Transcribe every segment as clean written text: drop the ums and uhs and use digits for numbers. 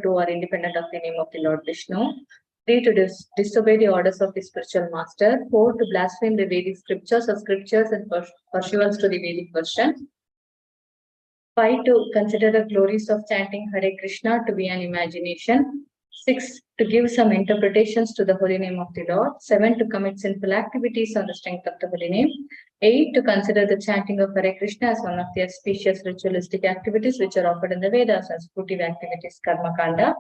2 are independent of the name of the Lord Vishnu. 3 to disobey the orders of the spiritual master. 4 to blaspheme the Vedic scriptures or scriptures and pursuance to the Vedic version. 5 to consider the glories of chanting Hare Krishna to be an imagination. 6 to give some interpretations to the holy name of the Lord. 7 to commit sinful activities on the strength of the holy name. 8 to consider the chanting of Hare Krishna as one of the auspicious ritualistic activities which are offered in the Vedas as fruitive activities, karma kanda.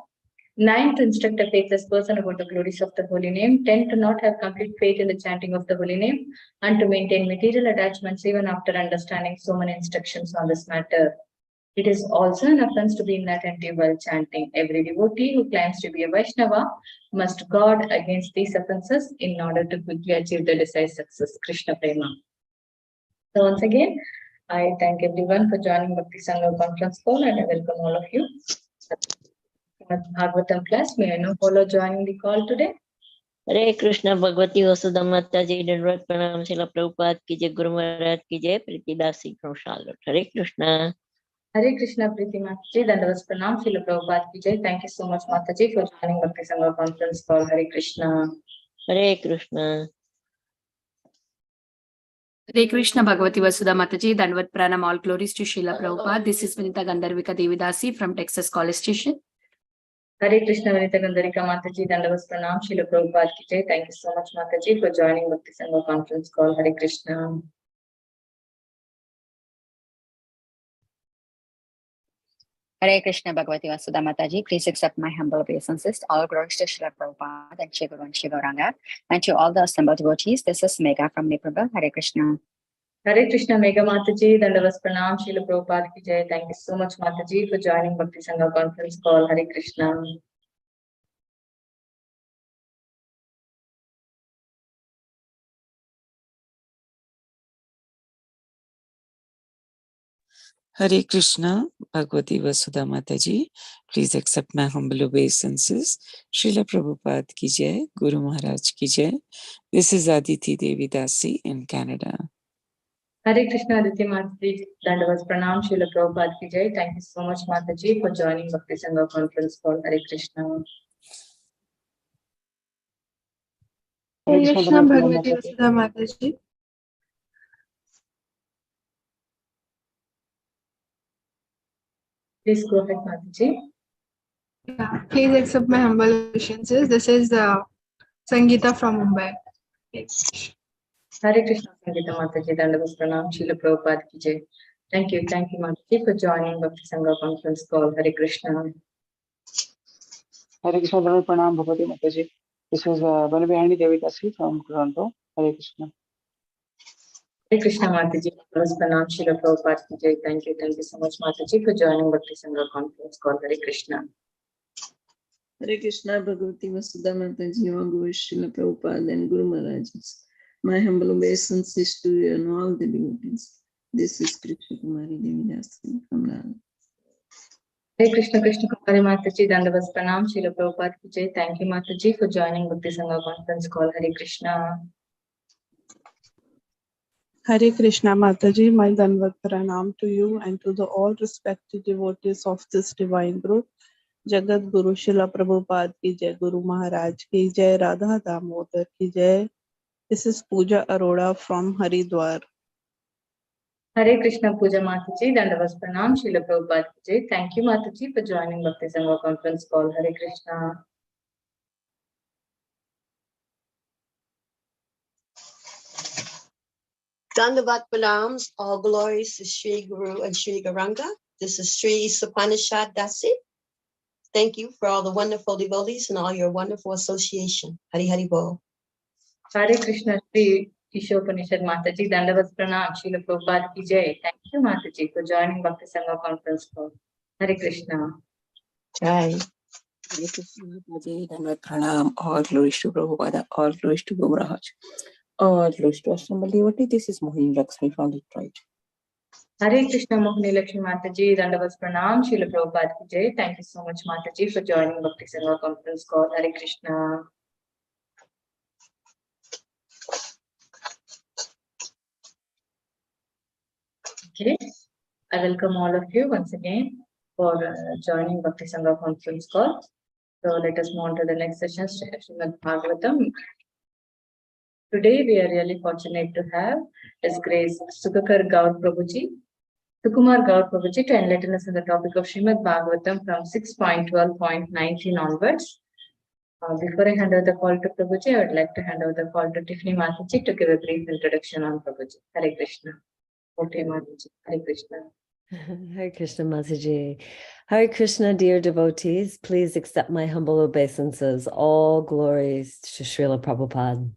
9 to instruct a faithless person about the glories of the holy name. 10 to not have complete faith in the chanting of the holy name and to maintain material attachments even after understanding so many instructions on this matter. It is also an offense to be inattentive while chanting. Every devotee who claims to be a Vaishnava must guard against these offenses in order to quickly achieve the desired success. Krishna Prema. So once again, I thank everyone for joining Bhakti Sangha conference call and I welcome all of you. Srimad Bhagavatam class, may I know follow joining the call today? हरे कृष्ण भगवती वसुधा माता जी दंडवत प्रणाम शिला प्रभुपाद की जय गुरु महाराज की जय प्रीतिदासी from Charlotte. Hare Krishna. Hare Krishna Preeti Mataji, Dandavas Pranam, Srila Prabhupada ki jai. Thank you so much Mataji for joining Bhakti Sangha conference call. Hare Krishna. Hare Krishna. Hare Krishna Bhagavati Vasudha Mataji, Dandvat Pranam, all glories to Srila Prabhupada. This is Vinita Gandharvika Devidasi from Texas College Station. Hare Krishna Vinita Gandharvika Mataji, Dandavas Pranam, Srila Prabhupada ki jai. Thank you so much Mataji for joining Bhakti Sangha conference call. Hare Krishna. Hare Krishna Bhagavati Vasudha Mataji, please accept my humble obeisances. All glories to Srila Prabhupada and Shri Guru and Shri Gauranga, and to all the assembled devotees. This is Megha from Naperville. Hare Krishna. Hare Krishna Megha Mataji, Dandavas Pranam, Srila Prabhupada ki jai. Thank you so much Mataji for joining Bhakti Sangha conference call. Hare Krishna. Hare Krishna, Bhagavati Vasudha Mataji, please accept my humble obeisances. Srila Prabhupada ki jai, Guru Maharaj ki jai. This is Aditi Devi Dasi in Canada. Hare Krishna Aditi Mataji, Dandavas Pranam, Srila Prabhupada ki jai. Thank you so much Mataji for joining Bhakti Sangha conference call. Hare Krishna. Hare Krishna Bhagavati Vasudha Mataji. Please go ahead Mataji. Yeah, please accept my humble obeisances. This is Sangeeta from Mumbai. Hare Krishna Sangeeta Mataji, Dandavas Pranam, Srila Prabhupada ki jai. Thank you Mataji for joining Bhakti Sangha conference call. Hare Krishna. Hare Krishna Pranam Bhagavati Mataji. This is Banabhayani Devidasi from Toronto. Hare Krishna. Hare Krishna Mataji, Dandavas Pranam, Srila Prabhupada ki jai. Thank you so much Mataji for joining Bhakti Sangha conference call. Hare Krishna. Hare Krishna Bhagavati Vasudha Mataji, all glories to Srila Prabhupada and Guru Maharaj. My humble obeisances to you and all the devotees. This is Krishna Kumari Devidasi from Nala. Hare Krishna Kumari Mataji, Dandavas Pranam, Srila Prabhupada ki jai. Thank you Mataji for joining Bhakti Sangha conference call. Hare Krishna. Hare Krishna Mataji, my Danvat Pranam to you and to the all respected devotees of this divine group. Jagat Guru Srila Prabhupada ki jai, Guru Maharaj ki jai, Radha Damodar ki jai. This is Pooja Arora from Haridwar. Hare Krishna Puja Mataji, Dandavas Pranam, Srila Prabhupada ki jai. Thank you Mataji for joining Bhakti Sangha conference call. Hare Krishna. Dandavat Pranams, all glories to Sri Guru and Sri Gauranga. This is Sri Sapanishad Dasi. Thank you for all the wonderful devotees and all your wonderful association. Hari Hari Bol. Hare Krishna Sri Ishopanishad Mataji, Dandavas Pranam, Srila Prabhupada ki jai. Thank you Mataji for joining Bhakti Sangha conference call. Hare Krishna. Jai. Hare Krishna Mataji, Dandavad Pranam, all glories to Prabhupada, all glories to Guru Maharaj, all glories to assembled devotee. This is Mohini Lakshmi from Detroit. Hare Krishna Mohini Lakshmi Mataji, Dandavas Pranam, Srila Prabhupada ki jai. Thank you so much Mataji for joining Bhakti Sangha conference call. Hare Krishna. Okay, I welcome all of you once again for joining Bhakti Sangha conference call. So let us move on to the next session, Srimad Bhagavatam. Today we are really fortunate to have His Grace Sukumar Gaur Prabhuji, to enlighten us on the topic of Srimad Bhagavatam from 6.12.19 onwards. Before I hand over the call to Prabhuji, I would like to hand over the call to Tiffany Mataji to give a brief introduction on Prabhuji. Hare Krishna. Okay, Mataji. Hare Krishna. Hare Krishna, Mataji. Hare Krishna, dear devotees, please accept my humble obeisances. All glories to Srila Prabhupada.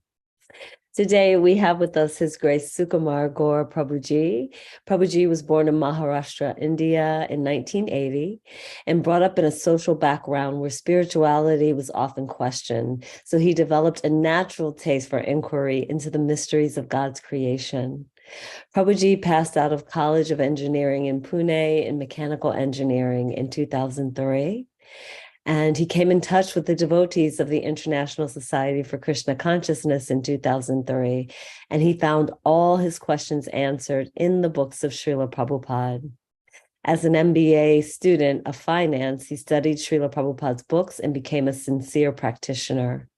Today we have with us His Grace Sukumar Gaur Prabhuji. Prabhuji was born in Maharashtra, India in 1980 and brought up in a social background where spirituality was often questioned. So he developed a natural taste for inquiry into the mysteries of God's creation. Prabhuji passed out of College of Engineering in Pune in mechanical engineering in 2003. And he came in touch with the devotees of the International Society for Krishna Consciousness in 2003. And he found all his questions answered in the books of Srila Prabhupada. As an MBA student of finance, he studied Srila Prabhupada's books and became a sincere practitioner.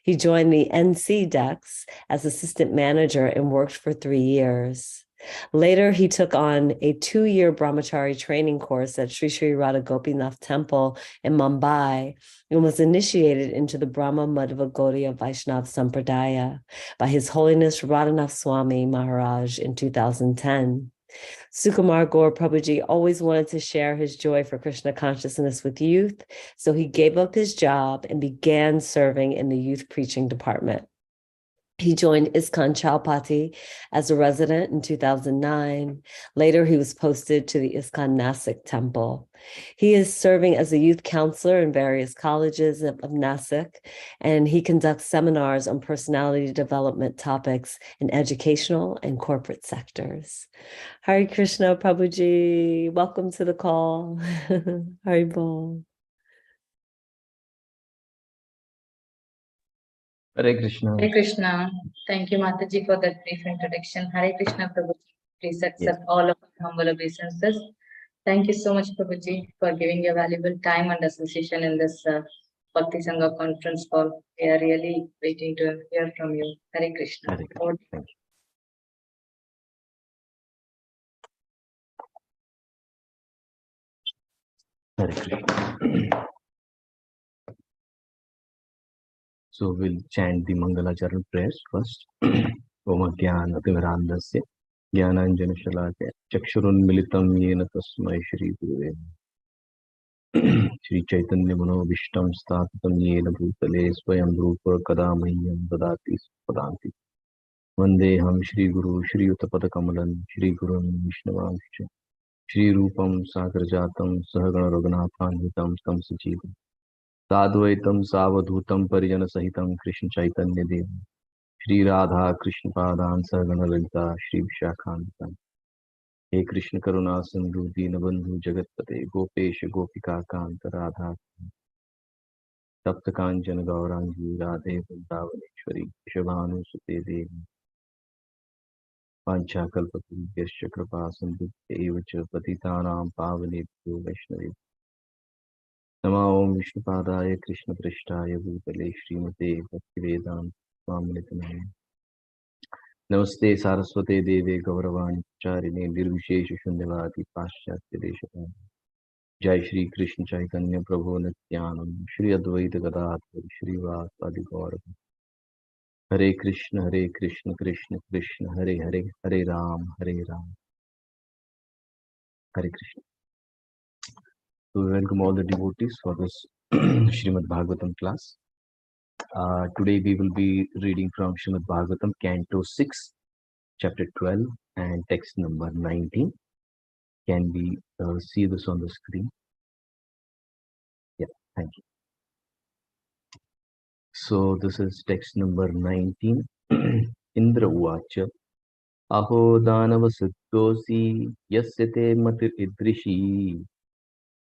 He joined the NC Dex as assistant manager and worked for 3 years. Later, he took on a 2-year brahmachari training course at Sri Sri Radha Gopinath Temple in Mumbai and was initiated into the Brahma Madhva Gaudiya Vaishnava Sampradaya by His Holiness Radhanath Swami Maharaj in 2010. Sukumar Gaur Prabhuji always wanted to share his joy for Krishna consciousness with youth, so he gave up his job and began serving in the youth preaching department. He joined ISKCON Chowpatty as a resident in 2009. Later, he was posted to the ISKCON Nasik temple. He is serving as a youth counselor in various colleges of Nasik, and he conducts seminars on personality development topics in educational and corporate sectors. Hare Krishna, Prabhuji. Welcome to the call. Haribol. Hare Krishna. Hare Krishna. Thank you, Mataji, for that brief introduction. Hare Krishna, Prabhuji. Please accept all of our humble obeisances. Thank you so much, Prabhuji, for giving your valuable time and association in this Bhakti Sangha conference call. We are really waiting to hear from you. Hare Krishna. Hare Krishna. Thank you. Hare Krishna. So we'll chant the Mangalacharan prayers first. Om Jnana Timirandasya Jnananjana Shalakya Chakshurunmilitam Yena Tasmai Shri Gurave Shri Chaitanya Manobishtam Sthapitam Yena Bhutale Swayam Rupa Kadamahyam Dadati Padanti Vandeham Shri Guru Shri Uttapada Kamalan Shri Gurun Vishnavamscha Shri Rupam Sagrajatam Sahagana Raghunathanvitam Tam Sajivam Sadvaitam Savadhutam Parijana Sahitam Krishna Chaitanya Dev Shri Radha Krishna Padan Sahagana Lalita Shri Vishakhantam He Krishna Karuna Sindhu Dinabandhu Jagatpate Gopesha Gopika Kanta Radha Tapta Kanchana Gaurangi Radhe Vrindavaneshwari Shabhanu Sute Devi Pancha Kalpatu Yascha Kripa Sindhu Evacha Patitanam Pavanebhyo Vaishnavi Nama Om Vishnupadaya Krishna Prishtaya Bhutale Srimate Bhaktivedanta Swaminitanaya Namaste Saraswate Deve Gauravani Charine Nirvishesha Shunyavadi Paschatya Deshapani Jai Shri Krishna Chaitanya Prabhu Nityanam Shri Advaita Gadadhar Shri Vasadi Gaurav Hare Krishna Krishna Krishna Hare Hare Hare Ram Hare Krishna. So we welcome all the devotees for this Srimad Bhagavatam class. Today we will be reading from Srimad Bhagavatam, Canto 6, Chapter 12 and text number 19. Can we see this on the screen? Yeah, thank you. So this is text number 19. Indra Uvacha Aho Danava Siddhosi Yasyate Matir Idrishi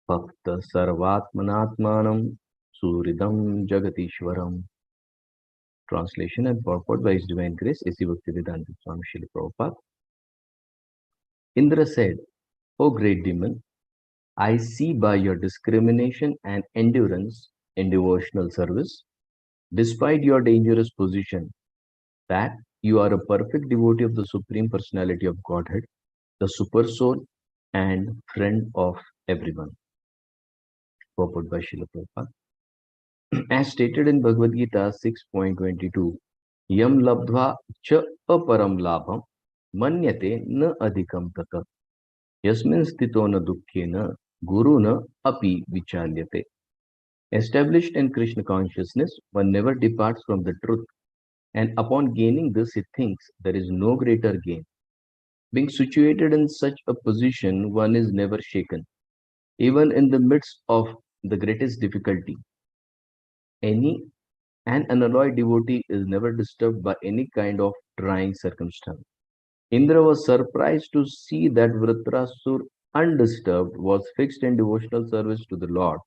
Bhakta Sarvatmanatmanam Suridam Jagatishwaram. Translation and purport by His Divine Grace A.C. Bhaktivedanta Swami Srila Prabhupada. Indra said, O great demon, I see by your discrimination and endurance in devotional service, despite your dangerous position, that you are a perfect devotee of the Supreme Personality of Godhead, the Super Soul, and friend of everyone. Purport by Srila Prabhupada. As stated in Bhagavad Gita 6.22, Yam labdva cha aparam labham manyate na adhikam tata yasmin sthito na dukkhena guru na api vichalyate. Established in Krishna consciousness, one never departs from the truth, and upon gaining this, he thinks there is no greater gain. Being situated in such a position, one is never shaken, even in the midst of the greatest difficulty. An unalloyed devotee is never disturbed by any kind of trying circumstance. Indra was surprised to see that Vritrasur, undisturbed, was fixed in devotional service to the Lord.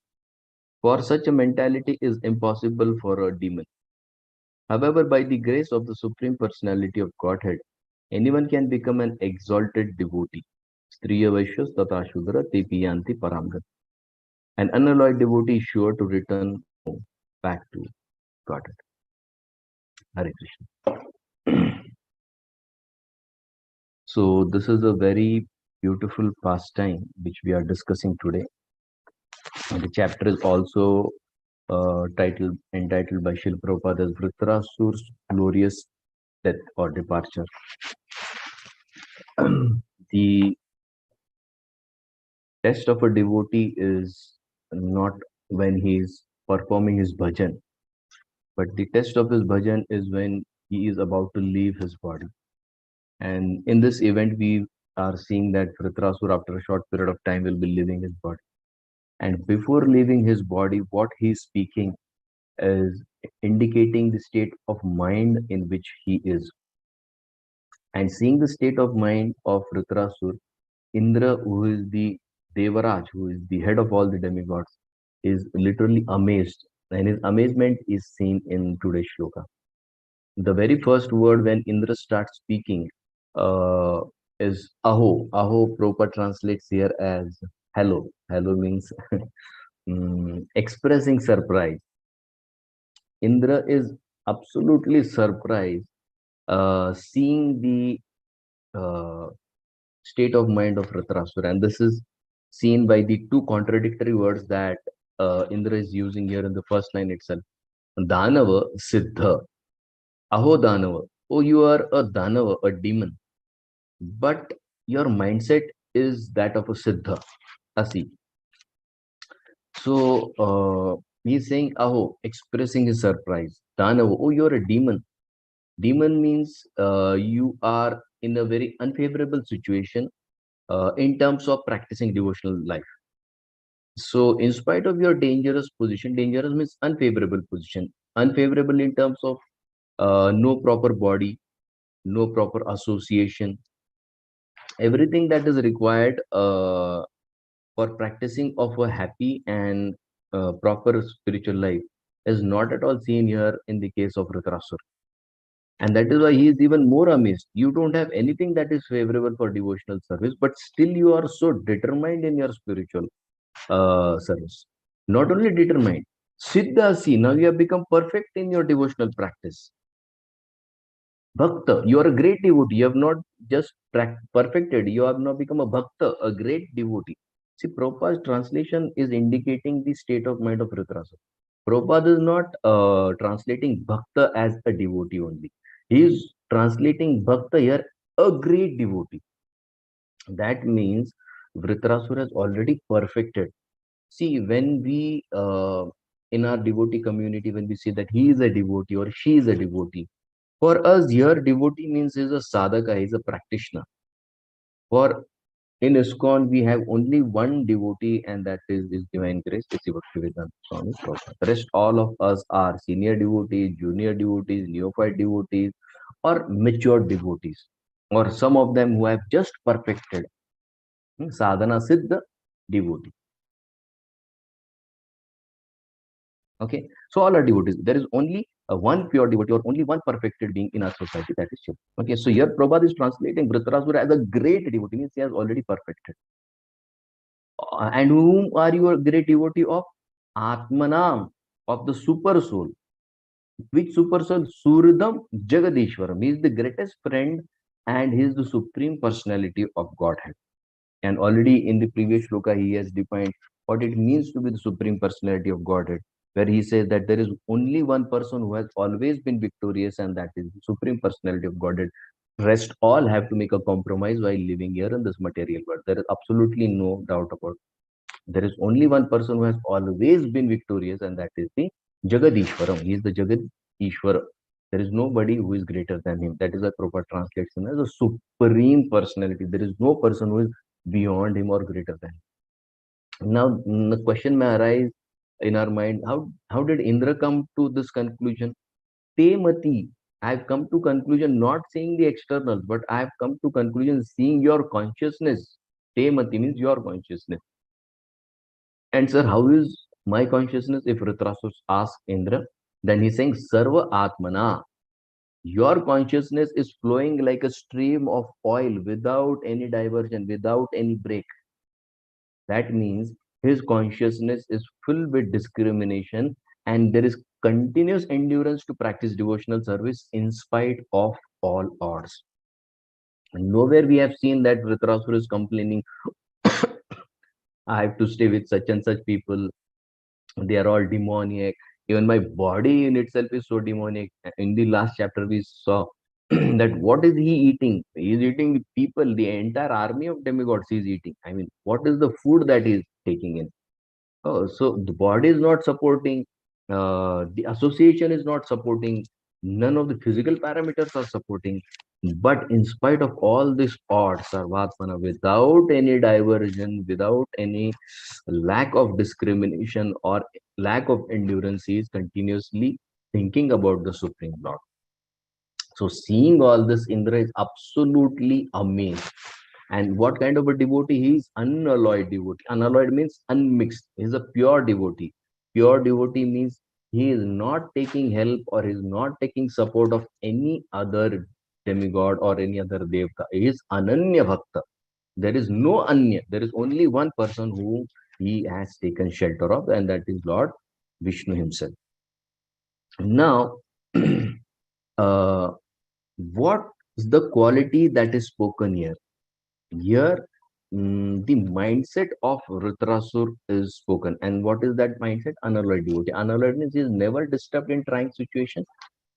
For such a mentality is impossible for a demon. However, by the grace of the Supreme Personality of Godhead, anyone can become an exalted devotee. Striya Vaishyas Tata Shudra Tepi Yanti Paramgat. An unalloyed devotee is sure to return home, back to Godhead. Hare Krishna. So this is a very beautiful pastime which we are discussing today. And the chapter is also entitled by Srila Prabhupada as Vritrasur's glorious death or departure. The test of a devotee is not when he is performing his bhajan, but the test of his bhajan is when he is about to leave his body. And in this event, we are seeing that Vritrasur, after a short period of time, will be leaving his body. And before leaving his body, what he is speaking is indicating the state of mind in which he is. And seeing the state of mind of Vritrasur, Indra, who is the Devaraj, who is the head of all the demigods, is literally amazed. And his amazement is seen in today's shloka. The very first word when Indra starts speaking is Aho. Aho proper translates here as hello. Hello means expressing surprise. Indra is absolutely surprised seeing the state of mind of Vritrasura, and this is seen by the two contradictory words that Indra is using here in the first line itself. Danava Siddha. Aho Danava. Oh, you are a Danava, a demon. But your mindset is that of a Siddha, Asi. So he's saying Aho, expressing his surprise. Danava, oh, you're a demon. Demon means you are in a very unfavorable situation in terms of practicing devotional life. So in spite of your dangerous position, dangerous means unfavorable position, unfavorable in terms of no proper body, no proper association, everything that is required for practicing of a happy and proper spiritual life is not at all seen here in the case of Vritrasura. And that is why he is even more amazed. You don't have anything that is favorable for devotional service, but still you are so determined in your spiritual service. Not only determined, Siddhasi, now you have become perfect in your devotional practice. Bhakta, you are a great devotee. You have not just perfected, you have now become a Bhakta, a great devotee. See, Prabhupada's translation is indicating the state of mind of Vritrasura. Prabhupada is not translating Bhakta as a devotee only. He is translating Bhakta here, a great devotee. That means Vritrasura has already perfected. See, when we, in our devotee community, when we say that he is a devotee or she is a devotee, for us here, devotee means is a sadhaka, he is a practitioner. For in ISKCON, we have only one devotee, and that is His Divine Grace, Bhaktivedanta Swami Prabhupada. The rest, all of us are senior devotees, junior devotees, neophyte devotees, or mature devotees, or some of them who have just perfected sadhana siddha devotee. Okay, so all are devotees. There is only one pure devotee or only one perfected being in our society, that is Shiva. Okay, so here Prabhupada is translating Vritrasura as a great devotee, means he has already perfected. And whom are you a great devotee of? Atmanam, of the super soul. Which super soul? Suridam Jagadishwaram. He is the greatest friend and he is the supreme personality of Godhead. And already in the previous shloka, he has defined what it means to be the supreme personality of Godhead, where he says that there is only one person who has always been victorious, and that is the supreme personality of Godhead. Rest all have to make a compromise while living here in this material world. There is absolutely no doubt about it. There is only one person who has always been victorious, and that is the Jagadishwaram. He is the Jagadishwara. There is nobody who is greater than him. That is a proper translation as a supreme personality. There is no person who is beyond him or greater than him. Now, the question may arise in our mind: how did Indra come to this conclusion? Te mati. I have come to conclusion not seeing the externals, but I have come to conclusion seeing your consciousness. Te mati means your consciousness. And sir, how is my consciousness? If Ritrasus asks Indra, then he's saying Sarva Atmana. Your consciousness is flowing like a stream of oil without any diversion, without any break. That means his consciousness is filled with discrimination, and there is continuous endurance to practice devotional service in spite of all odds. And nowhere we have seen that Ritrasur is complaining, I have to stay with such and such people. They are all demoniac. Even my body in itself is so demoniac. In the last chapter, we saw that what is he eating? He is eating people, the entire army of demigods he is eating. I mean, what is the food that he is taking in? Oh, so the body is not supporting, the association is not supporting, none of the physical parameters are supporting. But in spite of all this odds, Sarvatmana, without any diversion, without any lack of discrimination or lack of endurance, he is continuously thinking about the Supreme Lord. So seeing all this, Indra is absolutely amazed. And what kind of a devotee? He is unalloyed devotee. Unalloyed means unmixed. He is a pure devotee. Pure devotee means he is not taking help or he is not taking support of any other demigod or any other devta. He is Ananya Bhakta. There is no Anya. There is only one person who he has taken shelter of, and that is Lord Vishnu himself. Now, what is the quality that is spoken here? Here, the mindset of Ritrasur is spoken. And what is that mindset? Unalloyed devotee. Unalloyed means he is never disturbed in trying situation,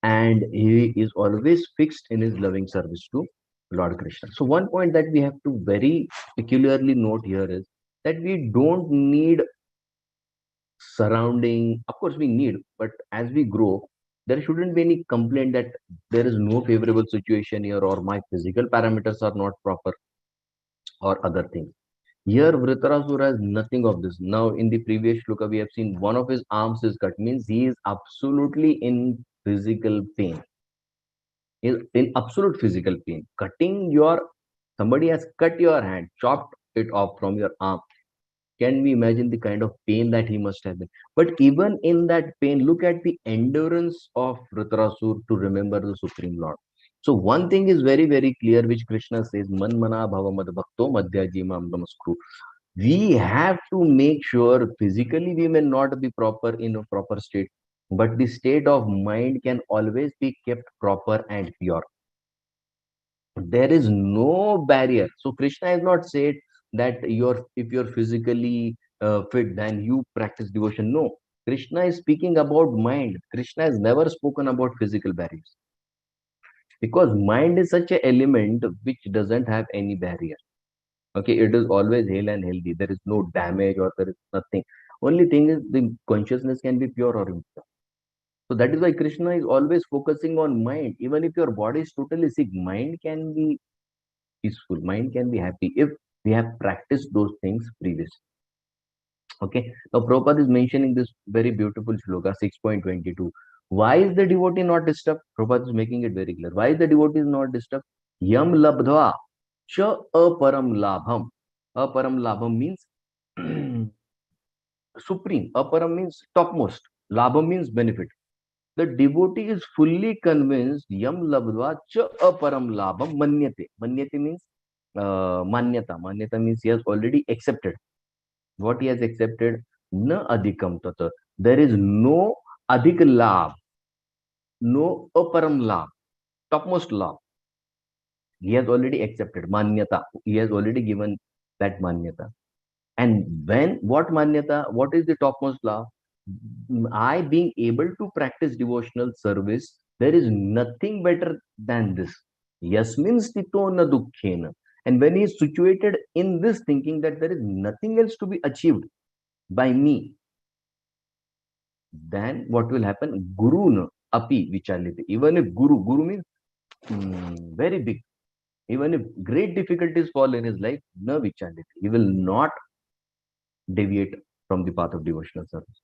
and he is always fixed in his loving service to Lord Krishna. So one point that we have to very peculiarly note here is that we don't need surrounding. Of course, we need, but as we grow, there shouldn't be any complaint that there is no favorable situation here or my physical parameters are not proper or other things. Here, Vritarasura has nothing of this. Now, in the previous shloka, we have seen one of his arms is cut, means he is absolutely in physical pain. He is in absolute physical pain. Somebody has cut your hand, chopped it off from your arm. Can we imagine the kind of pain that he must have been? But even in that pain, look at the endurance of Vritarasura to remember the Supreme Lord. So one thing is very, very clear, which Krishna says, Man mana bhava mad bhakto madhyajimam namaskru. We have to make sure physically we may not be proper in a proper state, but the state of mind can always be kept proper and pure. There is no barrier. So Krishna has not said that if you're physically fit, then you practice devotion. No, Krishna is speaking about mind. Krishna has never spoken about physical barriers, because mind is such an element which doesn't have any barrier. Okay, it is always hale and healthy. There is no damage or there is nothing. Only thing is the consciousness can be pure or impure. So that is why Krishna is always focusing on mind. Even if your body is totally sick, mind can be peaceful, mind can be happy if we have practiced those things previously. Okay, now Prabhupada is mentioning this very beautiful shloka 6.22. Why is the devotee not disturbed? Prabhupada is making it very clear. Why is the devotee is not disturbed? Yam labdha cha aparam labham. Aparam labham means supreme. Aparam means topmost. Labham means benefit. The devotee is fully convinced. Yam labdha cha aparam labham manyate. Manyate means manyata. Manyata means he has already accepted. What he has accepted, na adhikam tata. There is no adhik labh, no aparam labh, topmost labh. He has already accepted manyata. He has already given that manyata. And when, what manyata, what is the topmost law? I being able to practice devotional service, there is nothing better than this. Yasmin stito na dukkhena. And when he is situated in this thinking that there is nothing else to be achieved by me, then what will happen? Guru na api vichalite. Even if Guru means very big. Even if great difficulties fall in his life, na vichalite. He will not deviate from the path of devotional service.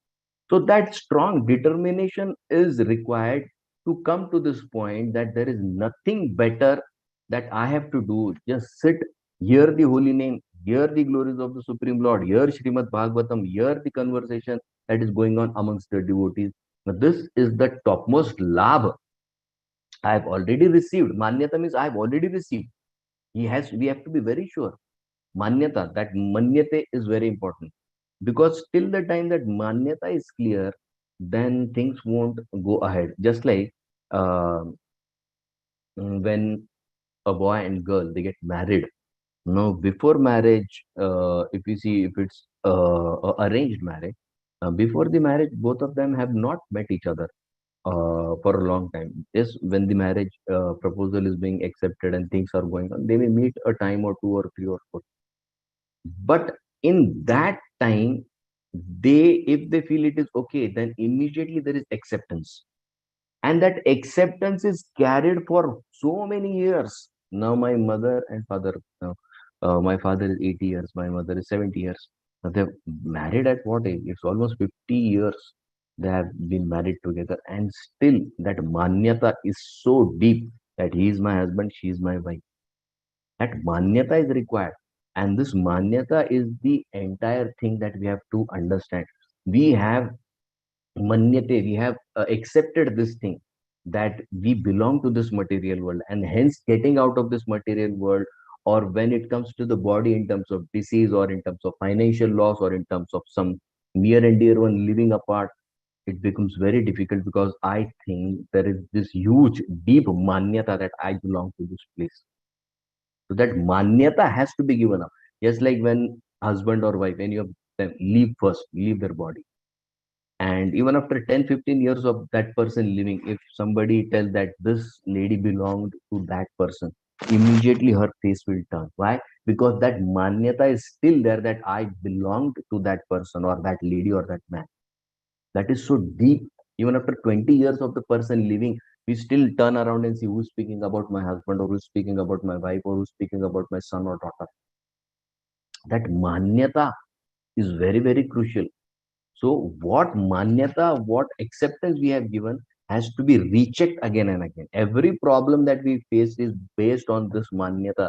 So that strong determination is required to come to this point that there is nothing better that I have to do. Just sit, hear the holy name, hear the glories of the Supreme Lord, hear Srimad Bhagavatam, hear the conversation that is going on amongst the devotees. Now, this is the topmost labh I have already received. Manyata means I have already received. We have to be very sure. Manyata, that manyate is very important, because till the time that manyata is clear, then things won't go ahead. Just like uh, when a boy and girl, they get married. Now, before marriage, if you see, if it's arranged marriage, before the marriage, both of them have not met each other for a long time. Yes, when the marriage proposal is being accepted and things are going on, they may meet a time or two or three or four. But in that time, if they feel it is okay, then immediately there is acceptance. And that acceptance is carried for so many years. Now my mother and father, my father is 80 years, my mother is 70 years. Now they're married at what age? It's almost 50 years they have been married together, and still that manyata is so deep that he is my husband, she is my wife. That manyata is required, and this manyata is the entire thing that we have to understand. We have manyate, we have accepted this thing that we belong to this material world, and hence getting out of this material world, or when it comes to the body in terms of disease or in terms of financial loss or in terms of some near and dear one living apart, it becomes very difficult, because I think there is this huge deep manyata that I belong to this place. So that manyata has to be given up. Just like when husband or wife, any of them leave first, leave their body. And even after 10, 15 years of that person living, if somebody tells that this lady belonged to that person, immediately her face will turn. Why? Because that manyata is still there, that I belonged to that person or that lady or that man. That is so deep. Even after 20 years of the person living, we still turn around and see who's speaking about my husband, or who's speaking about my wife, or who's speaking about my son or daughter. That manyata is very, very crucial. So what manyata, what acceptance we have given has to be rechecked again and again. Every problem that we face is based on this manyata.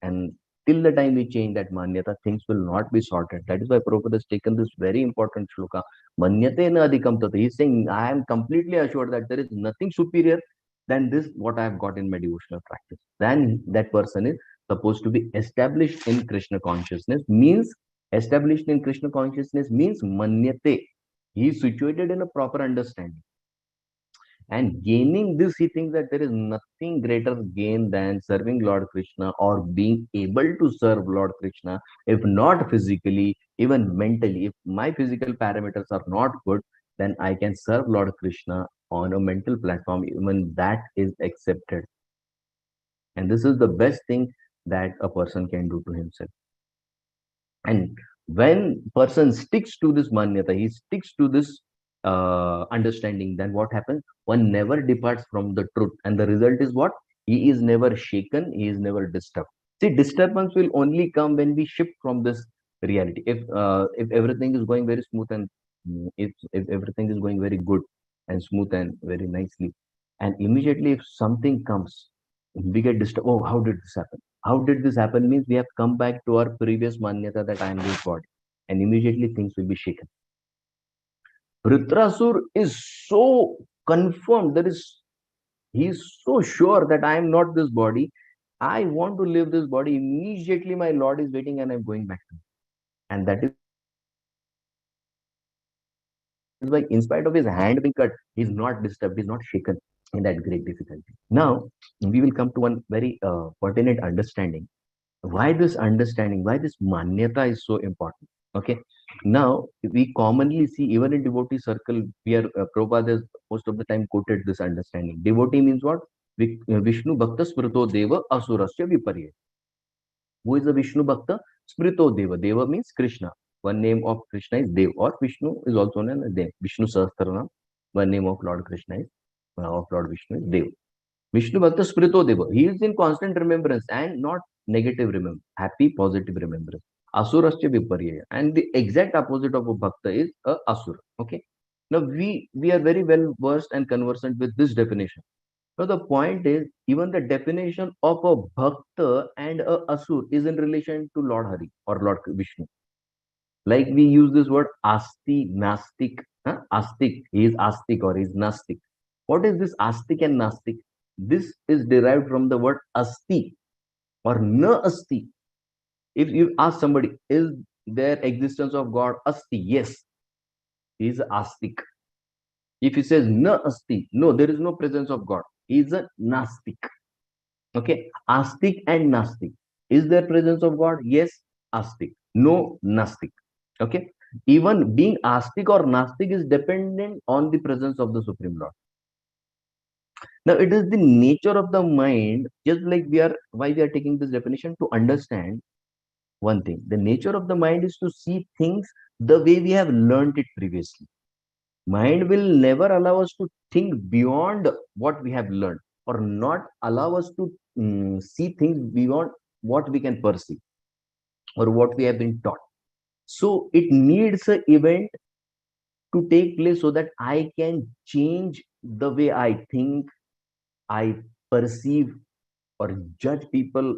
And till the time we change that manyata, things will not be sorted. That is why Prabhupada has taken this very important shloka. Manyate na adhikam tata. He's saying, I am completely assured that there is nothing superior than this, what I have got in my devotional practice. Then that person is supposed to be established in Krishna consciousness. Means established in Krishna consciousness means manyate. He is situated in a proper understanding. And gaining this, he thinks that there is nothing greater gain than serving Lord Krishna, or being able to serve Lord Krishna, if not physically, even mentally. If my physical parameters are not good, then I can serve Lord Krishna on a mental platform, even that is accepted. And this is the best thing that a person can do to himself. And when person sticks to this manyata, he sticks to this understanding, then what happens? One never departs from the truth. And the result is what? He is never shaken, he is never disturbed. See, disturbance will only come when we shift from this reality. If everything is going very smooth, and if everything is going very good and smooth and very nicely, and immediately if something comes, we get disturbed. Oh, how did this happen? How did this happen? Means we have come back to our previous manyata that I am this body, and immediately things will be shaken. Vritrasur is so confirmed. He is so sure that I am not this body. I want to live this body. Immediately my Lord is waiting, and I'm going back to him. And that is why, in spite of his hand being cut, he's not disturbed, he's not shaken in that great difficulty. Now, we will come to one very pertinent understanding. Why this understanding, why this manyata is so important? Okay. Now, we commonly see, even in devotee circle, we are, Prabhupada has most of the time quoted this understanding. Devotee means what? Vishnu Bhakta Smrito Deva Asurasya Viparya. Who is a Vishnu Bhakta? Smrito Deva. Deva means Krishna. One name of Krishna is Dev, or Vishnu is also known as Dev. Vishnu Sahasranam. One name of Lord Krishna is, of Lord Vishnu is Dev. Vishnu Bhakta Sprito Deva. He is in constant remembrance and not negative remembrance, happy, positive remembrance. Asurasya Viparya. And the exact opposite of a Bhakta is a Asura. Okay. Now we are very well versed and conversant with this definition. Now the point is, even the definition of a Bhakta and a Asur is in relation to Lord Hari or Lord Vishnu. Like we use this word Asti, Nastik. Astik, he is Astik or he is Nastik. What is this Astik and Nastik? This is derived from the word Asti or Na Asti. If you ask somebody, is there existence of God? Asti, yes. He is Astik. If he says Na Asti, no, there is no presence of God. He is a Nastik. Okay, Astik and Nastik. Is there presence of God? Yes, Astik. No, Nastik. Okay, even being Astik or Nastik is dependent on the presence of the Supreme Lord. Now, it is the nature of the mind, just like why we are taking this definition to understand one thing. The nature of the mind is to see things the way we have learned it previously. Mind will never allow us to think beyond what we have learned, or not allow us to see things beyond what we can perceive or what we have been taught. So it needs an event to take place so that I can change the way I think, I perceive, or judge people,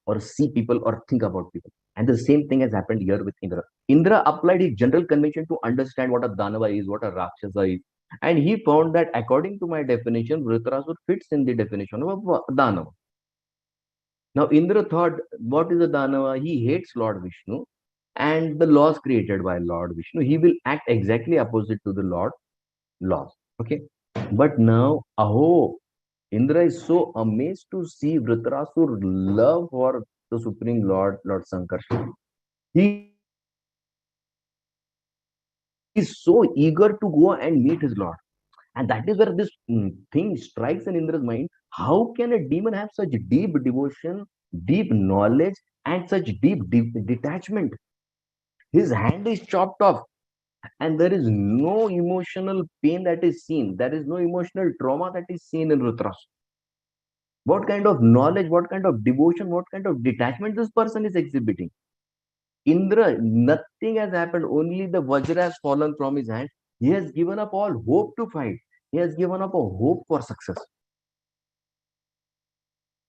or see people, or think about people. And the same thing has happened here with Indra. Indra applied his general convention to understand what a Danava is, what a Rakshasa is. And he found that according to my definition, Vritrasur fits in the definition of a Danava. Now Indra thought, what is a Danava? He hates Lord Vishnu and the laws created by Lord Vishnu. He will act exactly opposite to the Lord laws. Okay. But now, aho, Indra is so amazed to see Vritrasur love for the Supreme Lord, Lord Sankarshan. He is so eager to go and meet his Lord. And that is where this thing strikes in Indra's mind. How can a demon have such deep devotion, deep knowledge, and such deep detachment? His hand is chopped off, and there is no emotional pain that is seen. There is no emotional trauma that is seen in Rudrasur. What kind of knowledge, what kind of devotion, what kind of detachment this person is exhibiting? Indra, nothing has happened, only the Vajra has fallen from his hand. He has given up all hope to fight. He has given up a hope for success.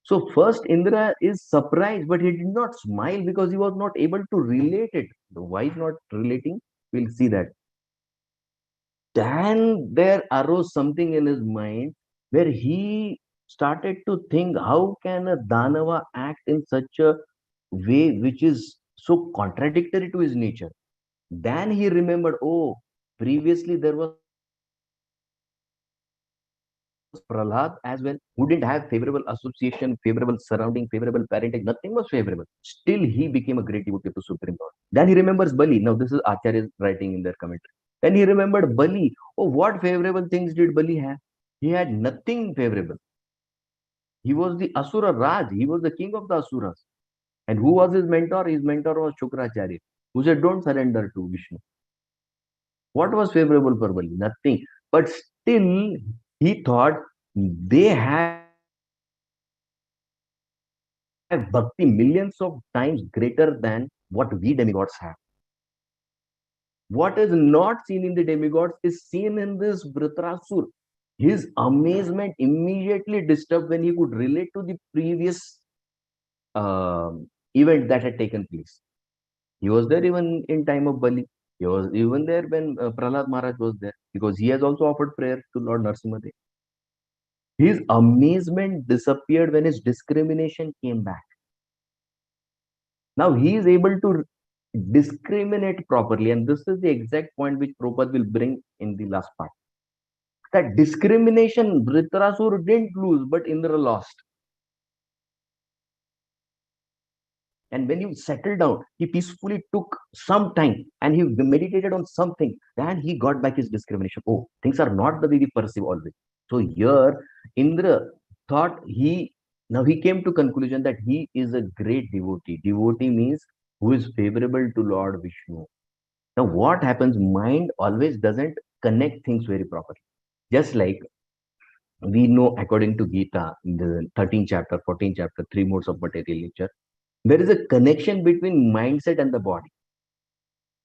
So first Indra is surprised, but he did not smile because he was not able to relate it. Why is not relating? We'll see that. Then there arose something in his mind where he started to think, how can a Danava act in such a way which is so contradictory to his nature? Then he remembered, oh, previously there was Prahlad as well, who didn't have favorable association, favorable surrounding, favorable parentage, nothing was favorable. Still, he became a great devotee to Supreme Lord. Then he remembers Bali. Now, this is Acharya writing in their commentary. Then he remembered Bali. Oh, what favorable things did Bali have? He had nothing favorable. He was the Asura Raj. He was the king of the Asuras. And who was his mentor? His mentor was Shukracharya, who said, don't surrender to Vishnu. What was favorable for Bali? Nothing. But still, he thought they have bhakti millions of times greater than what we demigods have. What is not seen in the demigods is seen in this Vritrasur. His amazement immediately disturbed when he could relate to the previous event that had taken place. He was there even in time of Bali. He was even there when Prahlad Maharaj was there, because he has also offered prayer to Lord Narsimhadev. His amazement disappeared when his discrimination came back. Now he is able to discriminate properly, and this is the exact point which Prabhupada will bring in the last part. That discrimination, Dhritarashura didn't lose, but Indra lost. And when you settle down, he peacefully took some time and he meditated on something. Then he got back his discrimination. Oh, things are not the way we perceive always. So here, Indra thought now he came to conclusion that he is a great devotee. Devotee means who is favorable to Lord Vishnu. Now what happens? Mind always doesn't connect things very properly. Just like we know according to Gita, in the 13th chapter, 14th chapter, 3 modes of material nature, there is a connection between mindset and the body.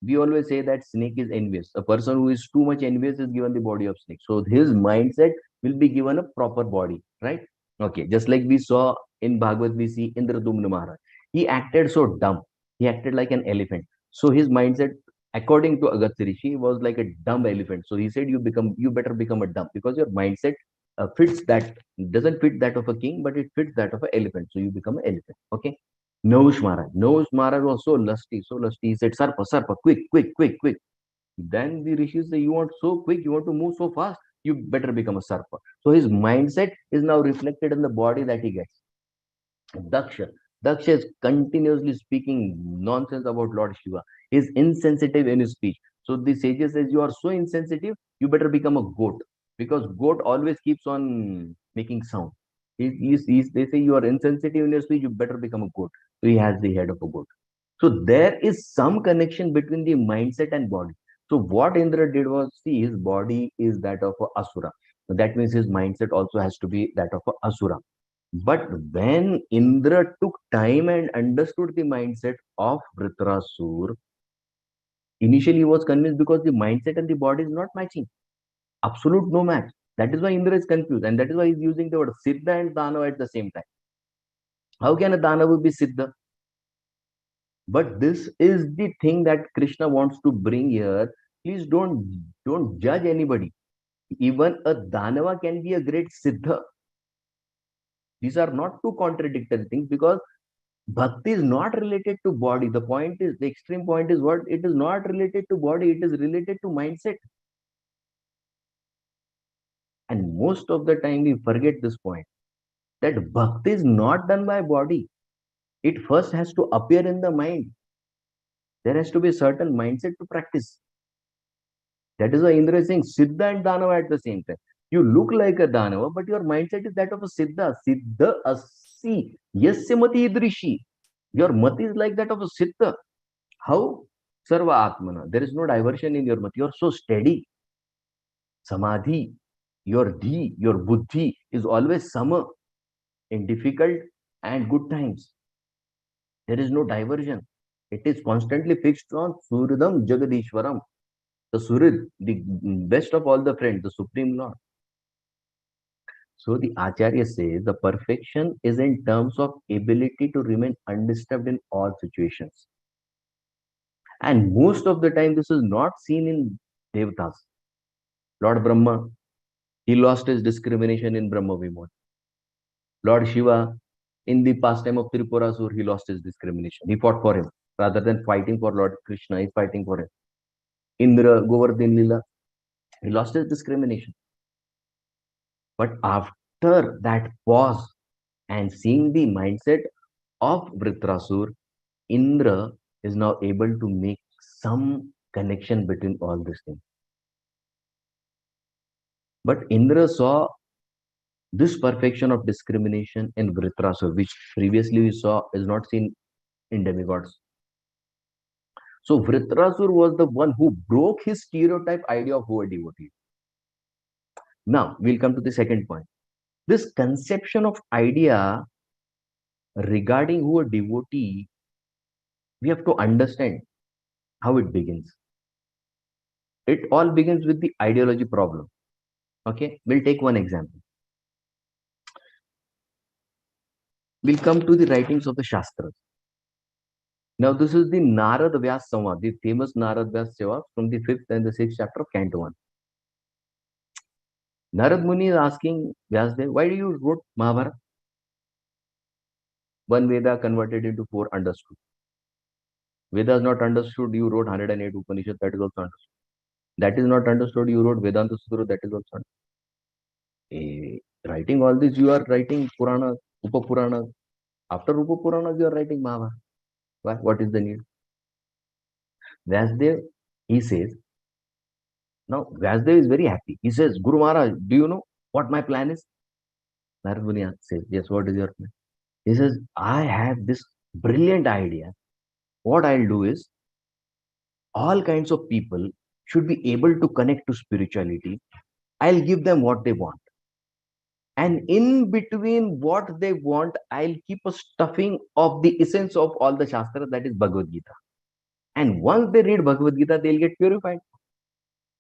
We always say that snake is envious. A person who is too much envious is given the body of snake. So his mindset will be given a proper body, right? Okay, just like we saw in Bhagavad, we see Indradumna Maharaj. He acted so dumb. He acted like an elephant. So his mindset, according to Agastya Rishi, was like a dumb elephant. So he said, you better become a dumb because your mindset fits that, doesn't fit that of a king, but it fits that of an elephant. So you become an elephant. Okay. Nahush Maharaj was so lusty, so lusty. He said, Sarpa, Sarpa, quick, quick, quick, quick. Then the rishis say, you want so quick, you want to move so fast, you better become a Sarpa. So his mindset is now reflected in the body that he gets. Daksha. Daksha is continuously speaking nonsense about Lord Shiva. He is insensitive in his speech. So the sages says, you are so insensitive, you better become a goat. Because goat always keeps on making sound. They say you are insensitive in your speech, you better become a goat. So he has the head of a goat. So there is some connection between the mindset and body. So what Indra did was, see, his body is that of a asura. That means his mindset also has to be that of a asura. But when Indra took time and understood the mindset of Vritrasur, initially he was convinced because the mindset and the body is not matching. Absolute no match. That is why Indra is confused, and that is why he's using the word Siddha and Danava at the same time. How can a Danava be Siddha? But this is the thing that Krishna wants to bring here. Please don't judge anybody. Even a Danava can be a great Siddha. These are not two contradictory things because Bhakti is not related to body. The point is, the extreme point is what? It is not related to body, it is related to mindset. And most of the time we forget this point, that Bhakti is not done by body. It first has to appear in the mind. There has to be a certain mindset to practice. That is why Indra is saying Siddha and Danava at the same time. You look like a Danava, but your mindset is that of a Siddha. Siddha Asi. Yasya Mati Idrishi. Your mati is like that of a Siddha. How? Sarva Atmana. There is no diversion in your mati. You are so steady. Samadhi. Your dhi, your buddhi is always sama in difficult and good times. There is no diversion. It is constantly fixed on Suridam Jagadishwaram. The Surid, the best of all the friends, the Supreme Lord. So the Acharya says the perfection is in terms of ability to remain undisturbed in all situations. And most of the time, this is not seen in Devatas. Lord Brahma, he lost his discrimination in Brahma Vimod. Lord Shiva, in the pastime of Tripurasur, he lost his discrimination. He fought for him. Rather than fighting for Lord Krishna, he's fighting for him. Indra, Govardhan Lila, he lost his discrimination. But after that pause and seeing the mindset of Vritrasur, Indra is now able to make some connection between all these things. But Indra saw this perfection of discrimination in Vritrasur, which previously we saw is not seen in demigods. So Vritrasur was the one who broke his stereotype idea of who a devotee. Now we'll come to the second point. This conception of idea regarding who a devotee, we have to understand how it begins. It all begins with the ideology problem. Okay, we'll take one example. We'll come to the writings of the Shastras. Now, this is the Narad Vyas Samvad, the famous Narad Vyas Samvad from the 5th and the 6th chapter of Canto 1. Narad Muni is asking Vyasdev, why do you wrote Mahabharata? One Veda converted into 4 understood. Vedas not understood, you wrote 108 Upanishads, that is also understood. That is not understood, you wrote Vedanta Sutra, that is also understood. Writing all this, you are writing Puranas, Upapuranas. After Upapuranas, you are writing Mahabharata. Why? What is the need? Vyasdev, he says, now Vyasdev is very happy. He says, Guru Maharaj, do you know what my plan is? Narad Muni says, yes, what is your plan? He says, I have this brilliant idea. What I'll do is, all kinds of people should be able to connect to spirituality. I'll give them what they want. And in between what they want, I'll keep a stuffing of the essence of all the Shastra, that is Bhagavad Gita. And once they read Bhagavad Gita, they'll get purified.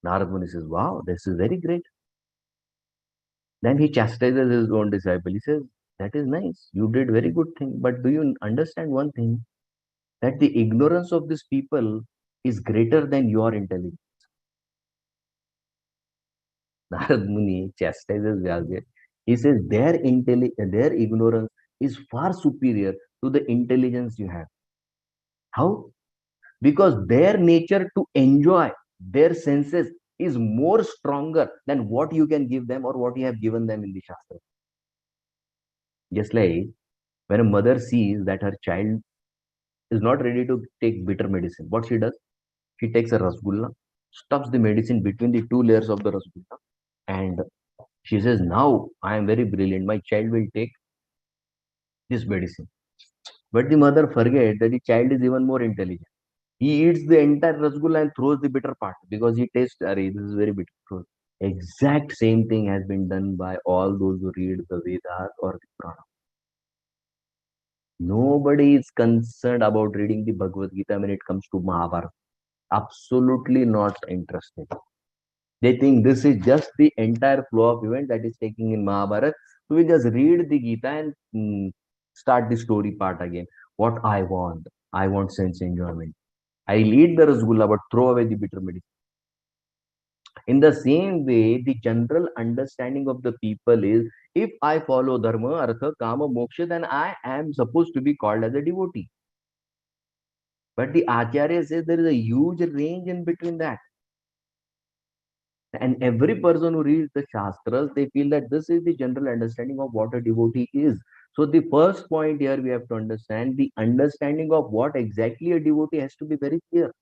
Narad Muni says, wow, this is very great. Then he chastises his own disciple. He says, that is nice. You did very good thing. But do you understand one thing? That the ignorance of these people is greater than your intelligence. Narad Muni chastises Vyasdev. He says, their ignorance is far superior to the intelligence you have. How? Because their nature to enjoy their senses is more stronger than what you can give them or what you have given them in the Shastra. Just like when a mother sees that her child is not ready to take bitter medicine, what she does? She takes a rasgulla, stuffs the medicine between the two layers of the rasgulla, and she says, now I am very brilliant. My child will take this medicine. But the mother forgets that the child is even more intelligent. He eats the entire rasgulla and throws the bitter part because he tastes, Arey, this is very bitter. Exact same thing has been done by all those who read the Vedas or the Purana. Nobody is concerned about reading the Bhagavad Gita when it comes to Mahabharata. Absolutely not interested. They think this is just the entire flow of event that is taking in Mahabharata. So we just read the Gita and start the story part again. What I want sense enjoyment. I'll eat the rasgulla but throw away the bitter medicine. In the same way, the general understanding of the people is, if I follow dharma, artha, kama, moksha, then I am supposed to be called as a devotee. But the Acharya says there is a huge range in between that. And every person who reads the Shastras, they feel that this is the general understanding of what a devotee is. So the first point here we have to understand, the understanding of what exactly a devotee has to be very clear.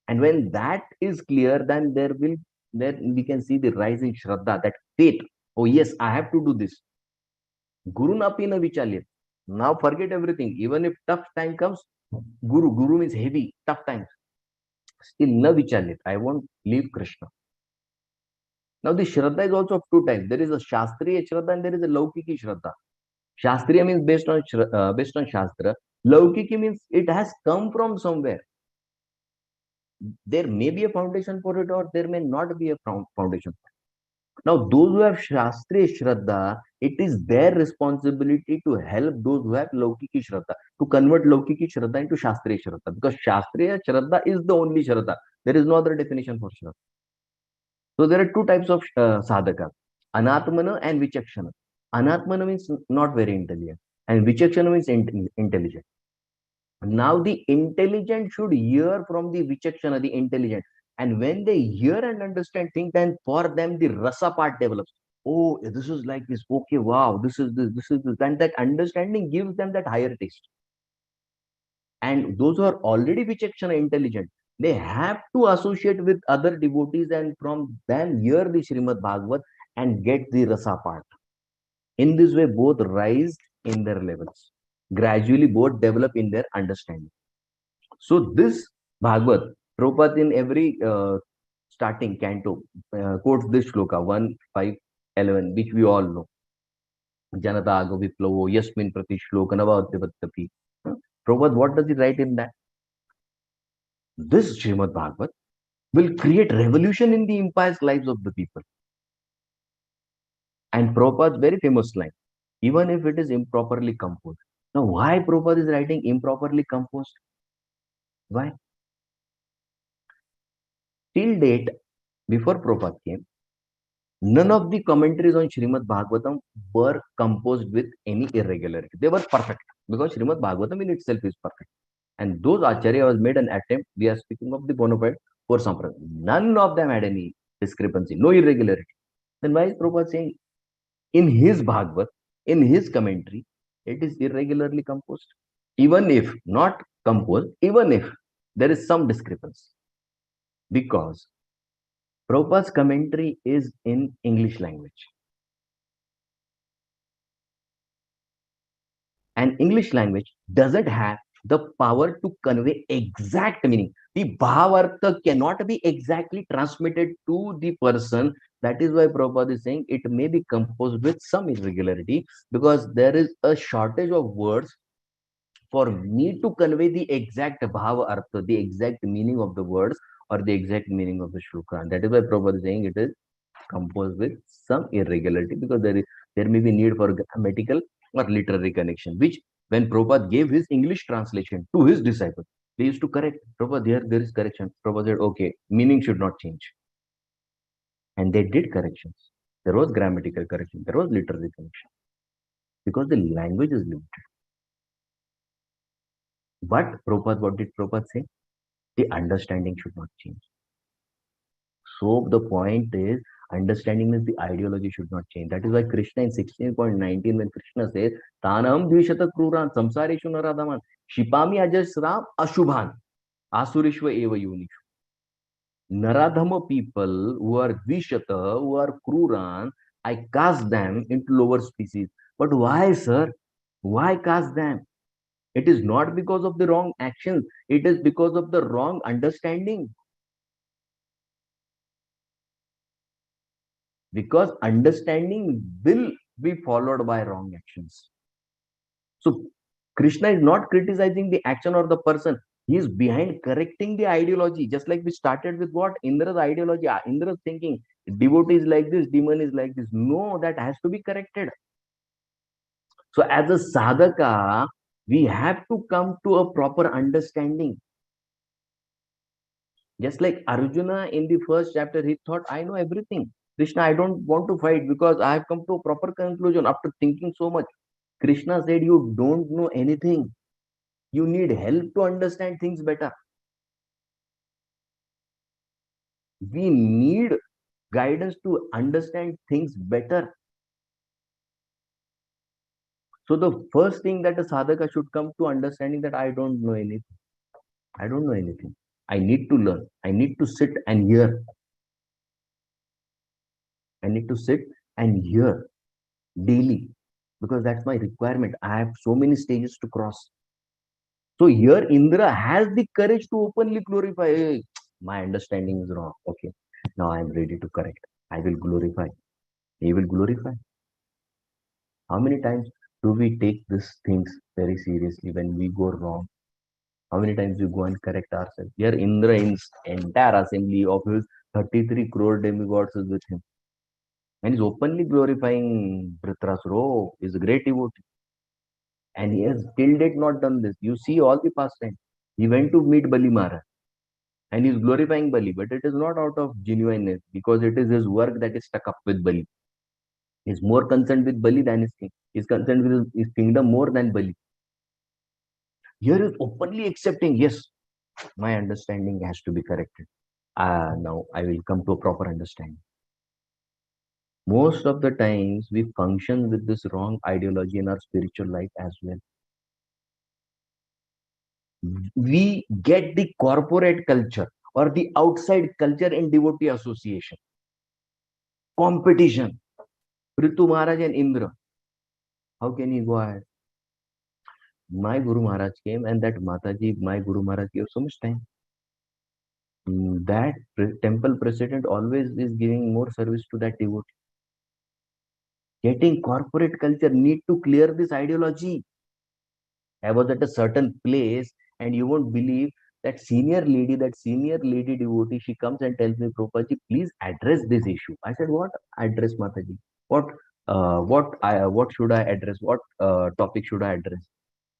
And when that is clear, then then we can see the rise in Shraddha, that faith. Oh yes, I have to do this. Guru napi na vichalyat. Now forget everything. Even if tough time comes, Guru means heavy, tough times. Still na vichalyat. I won't leave Krishna. Now the Shraddha is also of two types. There is a Shastriya Shraddha and there is a Laukiki Shraddha. Shastriya means based on Shastra. Laukiki means it has come from somewhere. There may be a foundation for it or there may not be a foundation. Now, those who have Shastriya Shraddha, it is their responsibility to help those who have Laukiki Shraddha, to convert Laukiki Shraddha into Shastriya Shraddha, because Shastriya Shraddha is the only Shraddha. There is no other definition for Shraddha. So there are two types of sadhaka, Anatmana and Vichakshana. Anatmana means not very intelligent, and Vichakshana means intelligent. Now the intelligent should hear from the Vichakshana, the intelligent. And when they hear and understand things, then for them the rasa part develops. Oh, this is like this. Okay, wow, this is this, this is this. And that understanding gives them that higher taste. And those who are already Vichakshana intelligent, they have to associate with other devotees and from them hear the Srimad Bhagavat and get the rasa part. In this way, both rise in their levels. Gradually, both develop in their understanding. So this Bhagavat, Prabhupada in every starting canto quotes this shloka 1, 5, 11, which we all know. Janata aga viplavo yasmin prati shloka navadhyavattapi. Prabhupada, what does he write in that? This Srimad Bhagavat will create revolution in the impious lives of the people. And Prabhupada's very famous line, even if it is improperly composed. Now, why Prabhupada is writing improperly composed? Why? Till date, before Prabhupada came, none of the commentaries on Srimad Bhagavatam were composed with any irregularity. They were perfect because Srimad Bhagavatam in itself is perfect. And those Acharya was made an attempt. We are speaking of the bona fide four sampradaya. None of them had any discrepancy, no irregularity. Then why is Prabhupada saying in his Bhagavad, in his commentary, it is irregularly composed? Even if not composed, even if there is some discrepancy. Because Prabhupada's commentary is in English language. And English language doesn't have the power to convey exact meaning. The Bhavartha cannot be exactly transmitted to the person. That is why Prabhupada is saying it may be composed with some irregularity, because there is a shortage of words for me to convey the exact bhava artha, the exact meaning of the words or the exact meaning of the shloka. And that is why Prabhupada is saying it is composed with some irregularity, because there may be need for grammatical or literary connection, which when Prabhupada gave his English translation to his disciples, they used to correct. Prabhupada, there is correction. Prabhupada said, okay, meaning should not change. And they did corrections. There was grammatical correction. There was literary correction. Because the language is limited. But Prabhupada, what did Prabhupada say? The understanding should not change. So the point is, understanding means the ideology should not change. That is why Krishna in 16.19, when Krishna says, Tanam dvishata kruran samsareshu naradaman shipami ajasram ashubhan asurishva eva yunishu. Naradhama people who are dvishata, who are kruran, I cast them into lower species. But why, sir? Why cast them? It is not because of the wrong actions. It is because of the wrong understanding. Because understanding will be followed by wrong actions. So Krishna is not criticizing the action or the person. He is behind correcting the ideology. Just like we started with what? Indra's ideology. Indra's thinking, devotee is like this, demon is like this. No, that has to be corrected. So as a sadhaka, we have to come to a proper understanding. Just like Arjuna in the first chapter, he thought, I know everything. Krishna, I don't want to fight because I have come to a proper conclusion after thinking so much. Krishna said, you don't know anything. You need help to understand things better. We need guidance to understand things better. So the first thing that a sadhaka should come to understanding that I don't know anything. I don't know anything. I need to learn. I need to sit and hear. I need to sit and hear daily, because that's my requirement. I have so many stages to cross. So here Indra has the courage to openly glorify. Hey, my understanding is wrong. Okay, now I am ready to correct. I will glorify. He will glorify. How many times do we take these things very seriously when we go wrong? How many times we go and correct ourselves? Here Indra in entire assembly of his 33 crore demigods is with him. And he's openly glorifying Dhritarashtra. Oh, he's a great devotee. And he has till date not done this. You see all the past time. He went to meet Bali Maharaj. And he's glorifying Bali. But it is not out of genuineness. Because it is his work that is stuck up with Bali. He's more concerned with Bali than his king. He's concerned with his kingdom more than Bali. Here is openly accepting, yes, my understanding has to be corrected. Now I will come to a proper understanding. Most of the times we function with this wrong ideology in our spiritual life as well. We get the corporate culture or the outside culture in devotee association. Competition. Prithu Maharaj and Indra. How can he go ahead? My Guru Maharaj came, and that Mataji, my Guru Maharaj gave so much time. That temple president always is giving more service to that devotee. Getting corporate culture need to clear this ideology. I was at a certain place, and you won't believe that senior lady devotee, she comes and tells me, Prabhupada, please address this issue. I said, what address, Mataji? What should I address? What topic should I address?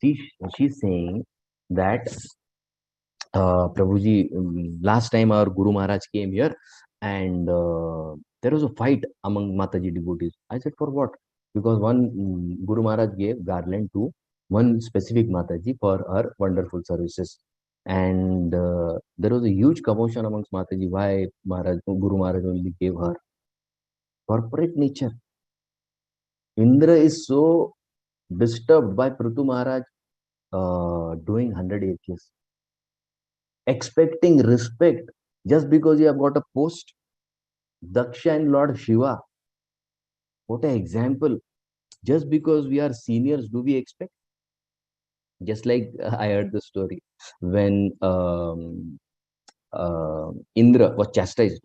She's saying that Prabhuji, last time our Guru Maharaj came here, and there was a fight among Mataji devotees. I said, for what? Because one Guru Maharaj gave garland to one specific Mataji for her wonderful services. And there was a huge commotion amongst Mataji why Guru Maharaj only gave her corporate nature. Indra is so disturbed by Prithu Maharaj doing 100 yajnas, expecting respect just because you have got a post. Daksha and Lord Shiva, what an example. Just because we are seniors, do we expect? Just like I heard the story when Indra was chastised.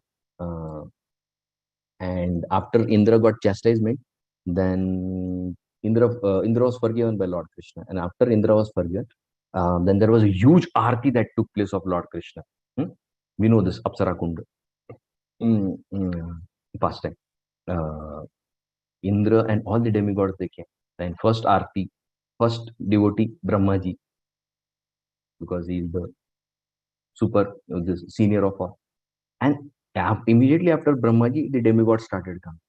And after Indra got chastisement, then Indra was forgiven by Lord Krishna. And after Indra was forgiven, then there was a huge arti that took place of Lord Krishna. We know this, Apsara Kunda. Past time. Indra and all the demigods, they came. And first arti, first devotee, Brahmaji, because he is the this senior of all. And immediately after Brahmaji, the demigods started coming.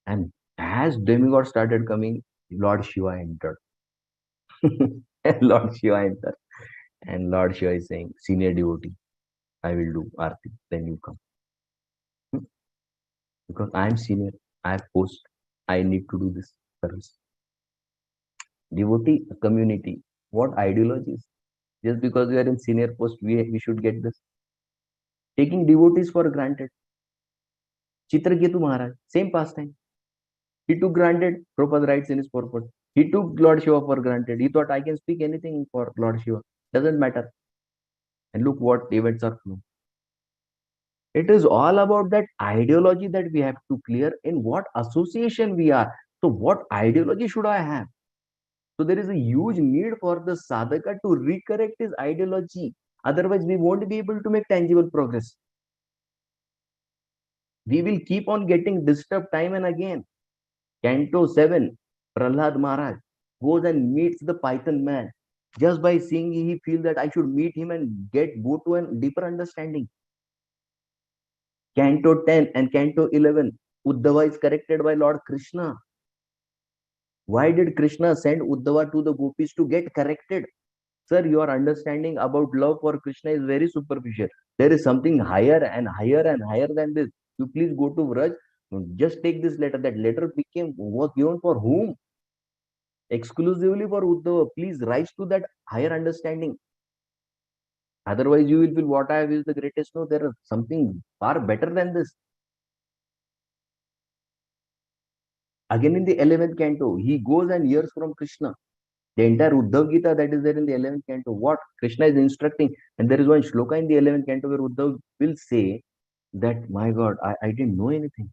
And as demigods started coming, Lord Shiva entered. Lord Shiva entered. And Lord Shiva is saying, senior devotee, I will do Arti, then you come. Because I am senior, I have post, I need to do this service. Devotee community, what ideologies? Just because we are in senior post, we should get this. Taking devotees for granted. Chitraketu Maharaj, same pastime. He took granted, Prabhupada writes in his purport. He took Lord Shiva for granted. He thought, I can speak anything for Lord Shiva. Doesn't matter. And look what events are flowing. It is all about that ideology that we have to clear in what association we are. So what ideology should I have? So there is a huge need for the sadhaka to recorrect his ideology. Otherwise, we won't be able to make tangible progress. We will keep on getting disturbed time and again. Canto 7, Prahlad Maharaj goes and meets the Python man. Just by seeing, he feels that I should meet him and go to a deeper understanding. Canto 10 and Canto 11, Uddhava is corrected by Lord Krishna. Why did Krishna send Uddhava to the gopis to get corrected? Sir, your understanding about love for Krishna is very superficial. There is something higher and higher and higher than this. You please go to Vraj. Just take this letter. That letter was given for whom? Exclusively for Uddhava. Please rise to that higher understanding. Otherwise, you will feel what I have is the greatest. No, there is something far better than this. Again, in the 11th canto, he goes and hears from Krishna. The entire Uddhav Gita that is there in the 11th canto, what Krishna is instructing. And there is one shloka in the 11th canto where Uddhav will say that, my God, I didn't know anything.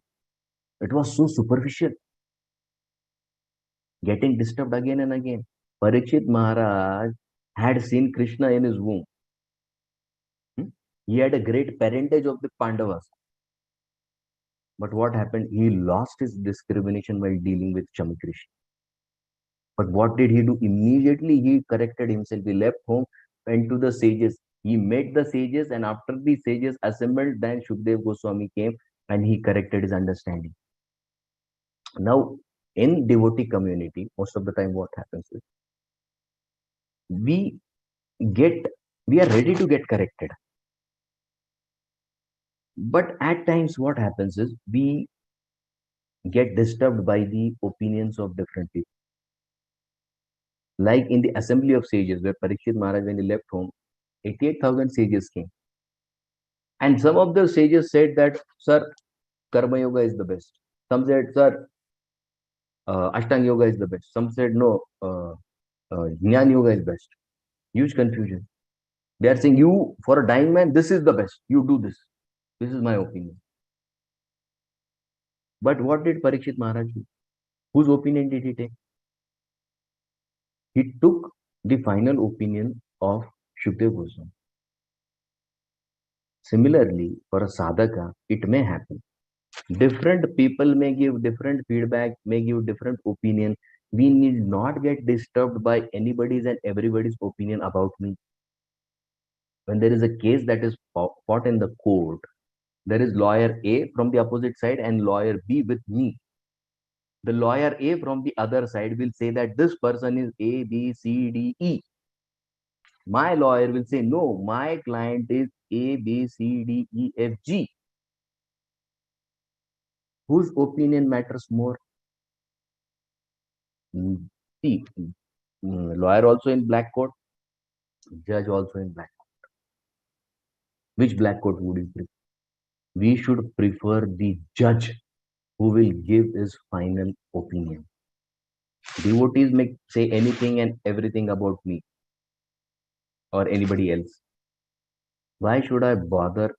It was so superficial. Getting disturbed again and again. Parikshit Maharaj had seen Krishna in his womb. He had a great parentage of the Pandavas. But what happened? He lost his discrimination while dealing with Chamkrishna. But what did he do? Immediately he corrected himself. He left home, went to the sages. He met the sages, and after the sages assembled, then Shukdev Goswami came and he corrected his understanding. Now, in devotee community, most of the time what happens is we are ready to get corrected. But at times what happens is we get disturbed by the opinions of different people. Like in the assembly of sages, where Parikshit Maharaj, when he left home, 88,000 sages came. And some of the sages said that, sir, Karma Yoga is the best. Some said, sir, Ashtanga Yoga is the best. Some said, no, Jnana Yoga is best. Huge confusion. They are saying, you, for a dying man, this is the best. You do this. This is my opinion. But what did Parikshit Maharaj do? Whose opinion did he take? He took the final opinion of Shukdev Goswami. Similarly, for a sadhaka, it may happen. Different people may give different feedback, may give different opinion. We need not get disturbed by anybody's and everybody's opinion about me. When there is a case that is fought in the court, there is lawyer A from the opposite side and lawyer B with me. The lawyer A from the other side will say that this person is A, B, C, D, E. My lawyer will say, no, my client is A, B, C, D, E, F, G. Whose opinion matters more? See, lawyer also in black coat, judge also in black coat. Which black coat would you prefer? We should prefer the judge who will give his final opinion. Devotees may say anything and everything about me or anybody else. Why should I bother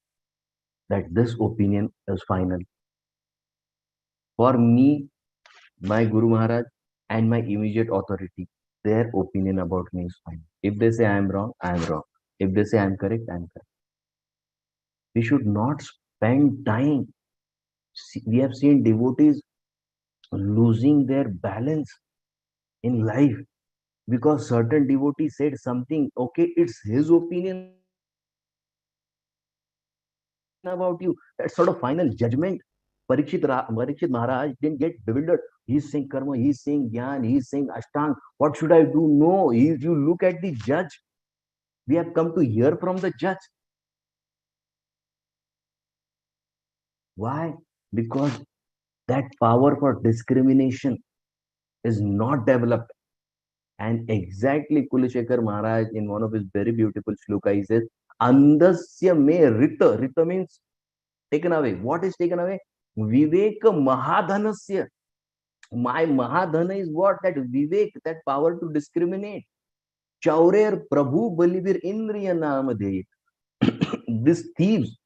that this opinion is final? For me, my Guru Maharaj and my immediate authority, their opinion about me is fine. If they say I am wrong, I am wrong. If they say I am correct, I am correct. We should not spend time. We have seen devotees losing their balance in life because certain devotee said something. Okay, it's his opinion about you. That's sort of final judgment. Parikshit Maharaj didn't get bewildered. He's saying karma, he's saying jnana, he's saying ashtang. What should I do? No, you look at the judge. We have come to hear from the judge. Why? Because that power for discrimination is not developed. And exactly Kulashekar Maharaj in one of his very beautiful shloka, he says, Andasya me rita. Rita means taken away. What is taken away? Vivek Mahadhanasya. My Mahadhana is what? That Vivek, that power to discriminate. Chaurer Prabhu Balivir Indriya Namadhe. This thieves,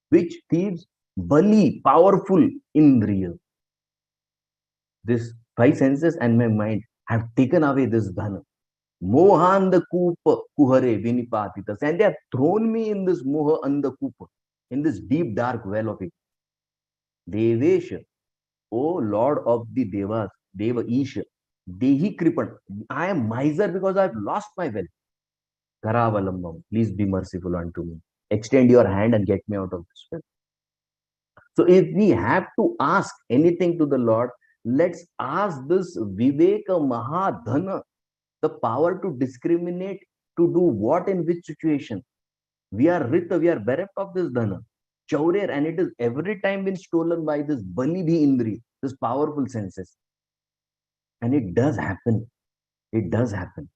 which thieves? Bali, powerful Indriya. This five senses and my mind have taken away this dhana. Mohanda Kupa Kuhare Vinipatitas. And they have thrown me in this Moha Anda Kupa, in this deep dark well of it. Devesha, O Lord of the Devas, Deva Isha, Dehi Kripan. I am miser because I have lost my wealth. Karavalambam, please be merciful unto me. Extend your hand and get me out of this wealth. So if we have to ask anything to the Lord, let's ask this Viveka Mahadhana, the power to discriminate, to do what in which situation. We are rita, we are bereft of this dhana. Chaurer, and it is every time been stolen by this Bali Bhi Indri, this powerful senses. And it does happen. It does happen.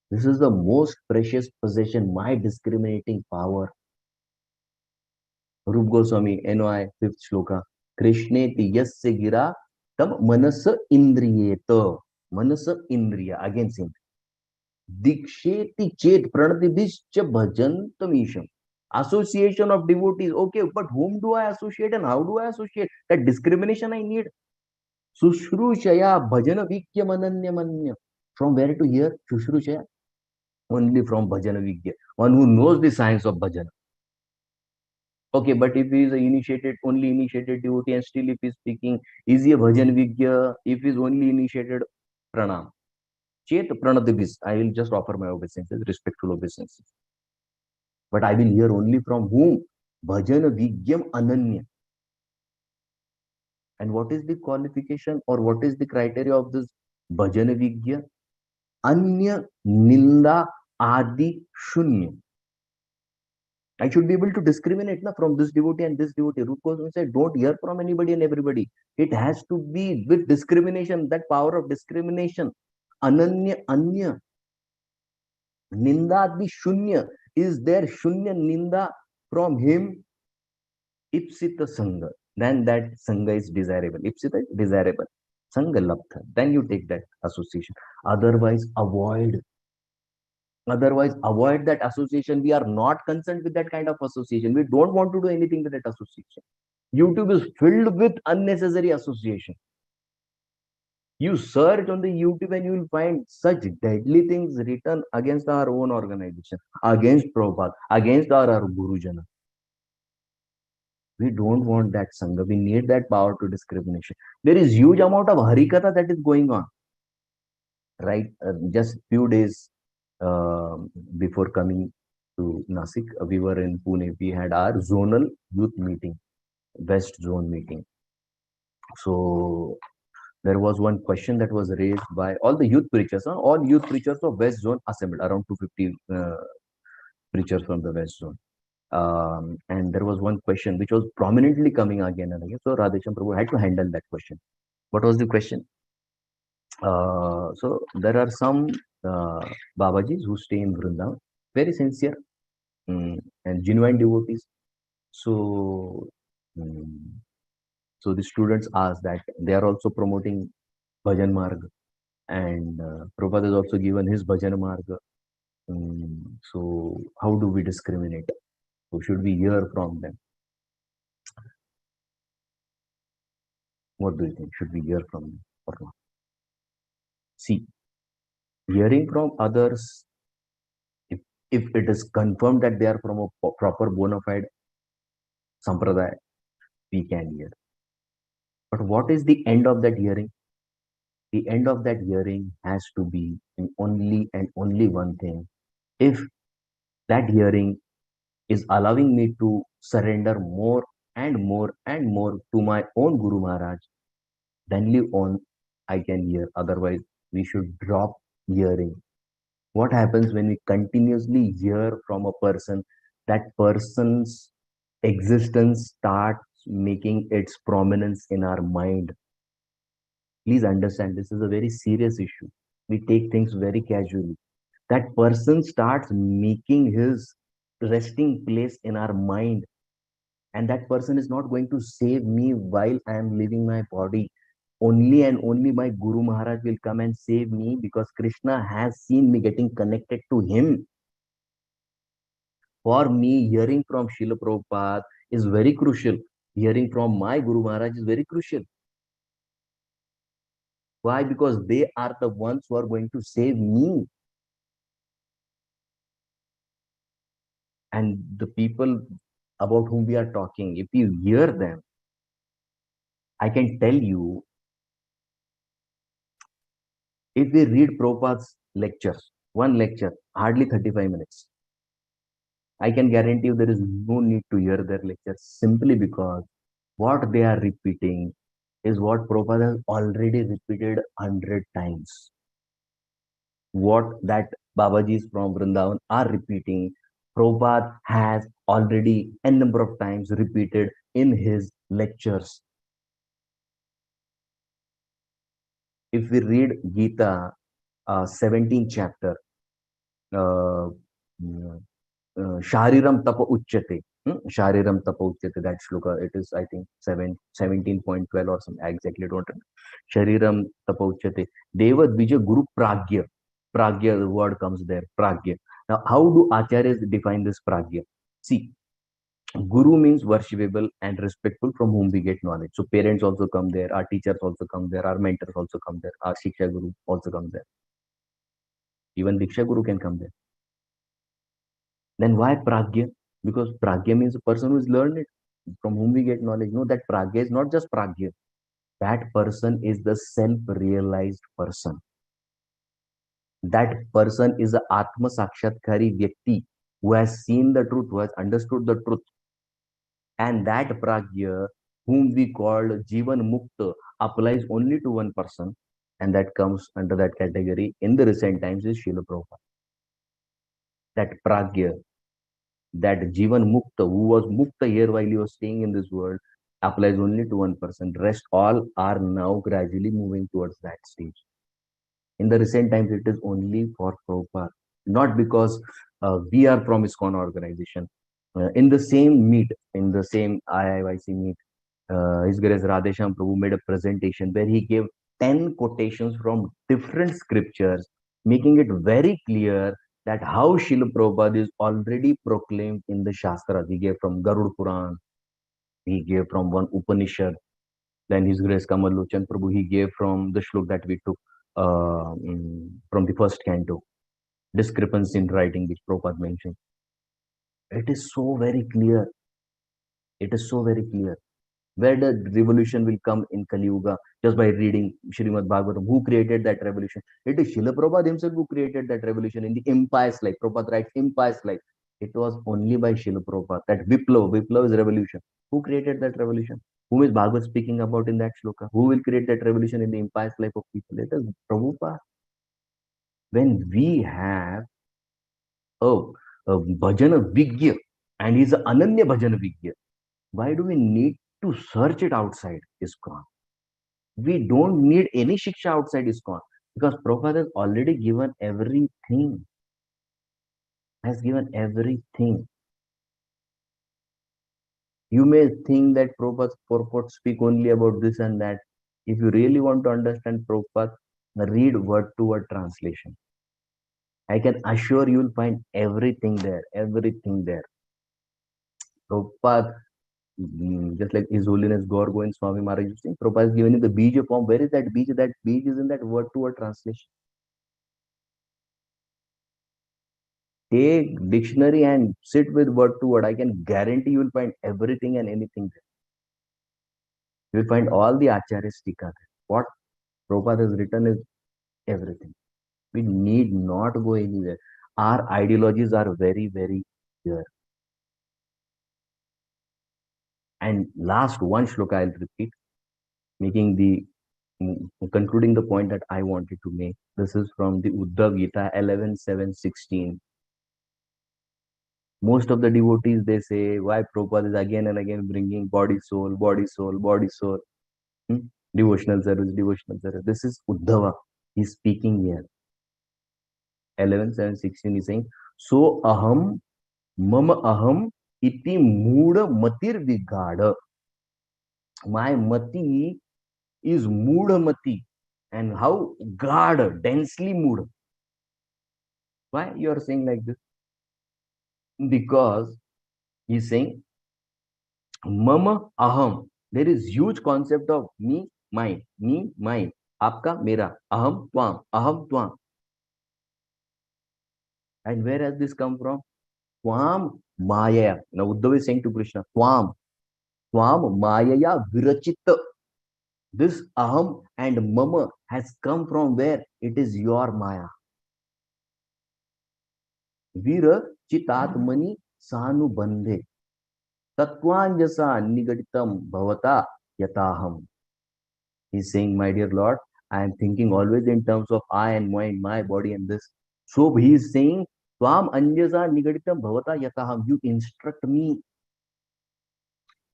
This is the most precious possession, my discriminating power. Rup Goswami, NOI, 5th shloka. Krishneti yasya gira tam manasa indriyeta. Manasa indriya, again same. Diksheti chet pranatibhischa bhajantamisham. Association of devotees. Okay, but whom do I associate and how do I associate? That discrimination I need. Sushrushaya bhajana vikya mananya manya. From where to hear? Sushrushaya. Only from bhajana vikya. One who knows the science of bhajana. Okay, but if he is an initiated, only initiated devotee and still if he is speaking, is he a bhajan vigya? If he is only initiated, pranam. Chet pranadibis. I will just offer my obeisances, respectful obeisances. But I will hear only from whom? Bhajana vigyam ananya. And what is the qualification or what is the criteria of this bhajana vigya? Anya ninda adi shunya. I should be able to discriminate from this devotee and this devotee. Rupa Goswami said, don't hear from anybody and everybody. It has to be with discrimination, that power of discrimination. Ananya anya. Ninda adi shunya. Is there shunya ninda from him? Ipsita sangha. Then that sangha is desirable. Ipsita is desirable. Sangha labdha. Then you take that association. Otherwise, avoid. Otherwise, avoid that association. We are not concerned with that kind of association. We don't want to do anything with that association. YouTube is filled with unnecessary association. You search on the YouTube and you will find such deadly things written against our own organization, against Prabhupada, against our Gurujana. We don't want that Sangha. We need that power to discrimination. There is huge amount of Harikatha that is going on. Right? Just few days before coming to Nasik, we were in Pune. We had our zonal youth meeting, West Zone meeting. So there was one question that was raised by all the youth preachers. All youth preachers of West Zone assembled, around 250 preachers from the West Zone. And there was one question which was prominently coming again and again. So Radhesham Prabhu had to handle that question. What was the question? So there are some Babajis who stay in Vrindavan, very sincere and genuine devotees. So, so the students asked that they are also promoting Bhajan Marg, and Prabhupada has also given his Bhajan Marg. So how do we discriminate? So should we hear from them? What do you think? Should we hear from them or not? See, hearing from others, if it is confirmed that they are from a proper bona fide sampradaya, we can hear. But what is the end of that hearing? The end of that hearing has to be in only and only one thing. If that hearing is allowing me to surrender more and more and more to my own Guru Maharaj, then live on, I can hear. Otherwise, we should drop hearing. What happens when we continuously hear from a person? That person's existence starts making its prominence in our mind. Please understand, this is a very serious issue. We take things very casually. That person starts making his resting place in our mind. And that person is not going to save me while I am leaving my body. Only and only my Guru Maharaj will come and save me, because Krishna has seen me getting connected to him. For me, hearing from Srila Prabhupada is very crucial. Hearing from my Guru Maharaj is very crucial. Why? Because they are the ones who are going to save me. And the people about whom we are talking, if you hear them, I can tell you, if we read Prabhupada's lectures, one lecture, hardly 35 minutes, I can guarantee you there is no need to hear their lectures, simply because what they are repeating is what Prabhupada has already repeated 100 times. What that Babajis from Vrindavan are repeating, Prabhupada has already a number of times repeated in his lectures. If we read Gita, 17th chapter, Shariram Tapa Uchyate, Shariram Tapa Uchyate, that shloka, it is, I think, 17.12 or something, exactly don't remember. Shariram Tapa Uchyate, Deva Dvija Guru Pragya. Pragya, the word comes there, Pragya. Now, how do Acharyas define this Pragya? See, Guru means worshipable and respectful, from whom we get knowledge. So parents also come there, our teachers also come there, our mentors also come there, our Shiksha Guru also comes there. Even Diksha Guru can come there. Then why Pragya? Because Pragya means a person who is learned, from whom we get knowledge. No, that Pragya is not just Pragya. That person is the self-realized person. That person is the Atma Sakshatkari Vyakti, who has seen the truth, who has understood the truth. And that Pragya, whom we call Jivan Mukta, applies only to one person, and that comes under that category in the recent times is Srila Prabhupada. That Pragya, that Jivan Mukta, who was Mukta here while he was staying in this world, applies only to one person. Rest all are now gradually moving towards that stage. In the recent times, it is only for Prabhupada, not because we are from ISKCON organization. In the same meet, in the same IIYC meet, His Grace Radhesham Prabhu made a presentation where he gave 10 quotations from different scriptures, making it very clear that how Srila Prabhupada is already proclaimed in the Shastras. He gave from Garud Puran, he gave from one Upanishad, then His Grace Kamal Lochan Prabhu, he gave from the shlok that we took from the first canto, discrepancy in writing, which Prabhupada mentioned. It is so very clear. It is so very clear. Where the revolution will come in Kali Yuga, just by reading Srimad Bhagavatam. Who created that revolution? It is Srila Prabhupada himself who created that revolution in the impious life. Prabhupada writes impious life. It was only by Srila Prabhupada. That Viplav is revolution. Who created that revolution? Whom is Bhagavad speaking about in that shloka? Who will create that revolution in the impious life of people? It is Prabhupada. When we have a bhajana vigya and he's an ananya bhajana vigya, why do we need to search it outside ISKCON? We don't need any shiksha outside ISKCON because Prabhupada has already given everything. Has given everything. You may think that Prabhupada's purport speak only about this and that. If you really want to understand Prabhupada, read word-to-word translation. I can assure you will find everything there, everything there. Prabhupada, just like His Holiness Gaur Swami Maharaj is saying, Prabhupada is given in the bija form. Where is that bija? That bija is in that word-to-word translation. Take dictionary and sit with word-to-word. I can guarantee you will find everything and anything there. You will find all the Acharyas Tika there. What Prabhupada has written is everything. We need not go anywhere. Our ideologies are very, very clear. And last one shloka I'll repeat, concluding the point that I wanted to make. This is from the Uddhav Gita 11.7.16. Most of the devotees, they say, why Prabhupada is again and again bringing body, soul, body, soul, body, soul. Devotional service, devotional service. This is Uddhava. He's speaking here. 11.7.16 is saying, so aham, mama aham, iti mooda matir vigada. My mati is mooda mati. And how? Gada, densely mooda. Why you are saying like this? Because he's saying, mama aham. There is huge concept of me, mine, aapka, mera, aham, tvam. And where has this come from? Tvam maya. Now Uddhava is saying to Krishna, Tvam mayaya virachita. This aham and mama has come from where? It is your maya. Virachitatmani sanubandhe. Tatvanjasa nigaditam bhavata yataham. He's saying, my dear Lord, I am thinking always in terms of I and mind, my body and this. So he is saying, Tvam anjasa nigaditam bhavata yataham. You instruct me.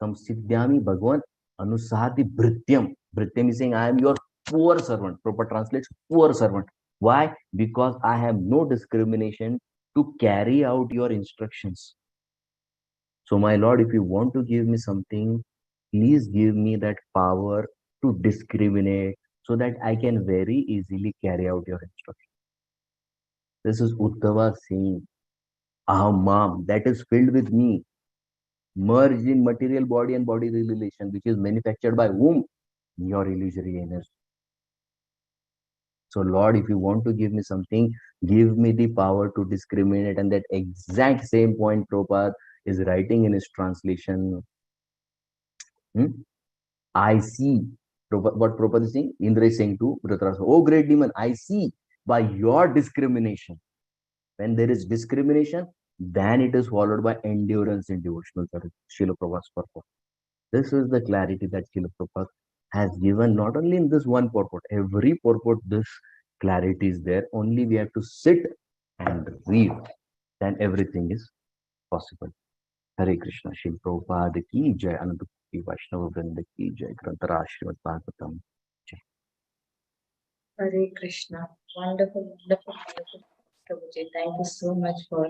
Samsiddhyami Bhagavan anusahati bhrityam. Bhrityam is saying, I am your poor servant. Proper translates, poor servant. Why? Because I have no discrimination to carry out your instructions. So my Lord, if you want to give me something, please give me that power to discriminate so that I can very easily carry out your instructions. This is Uddhava saying, Aham, that is filled with me, merged in material body and body relation, which is manufactured by whom? Your illusory energy. So Lord, if you want to give me something, give me the power to discriminate. And that exact same point Prabhupada is writing in his translation. I see. What Prabhupada is saying? Indra is saying to Dhritarashtra, oh great demon, I see by your discrimination. When there is discrimination, then it is followed by endurance in devotional service. Srila Prabhupada's purport. This is the clarity that Srila Prabhupada has given, not only in this one purport, every purport, this clarity is there. Only we have to sit and read, then everything is possible. Hare Krishna, Srila Prabhupada ki jai, Ananta Vaishnava Vrinda ki jai, Grantara Srimad Bhagavatam jai. Hare Krishna. Wonderful, wonderful, wonderful. Prabhuji, thank you so much for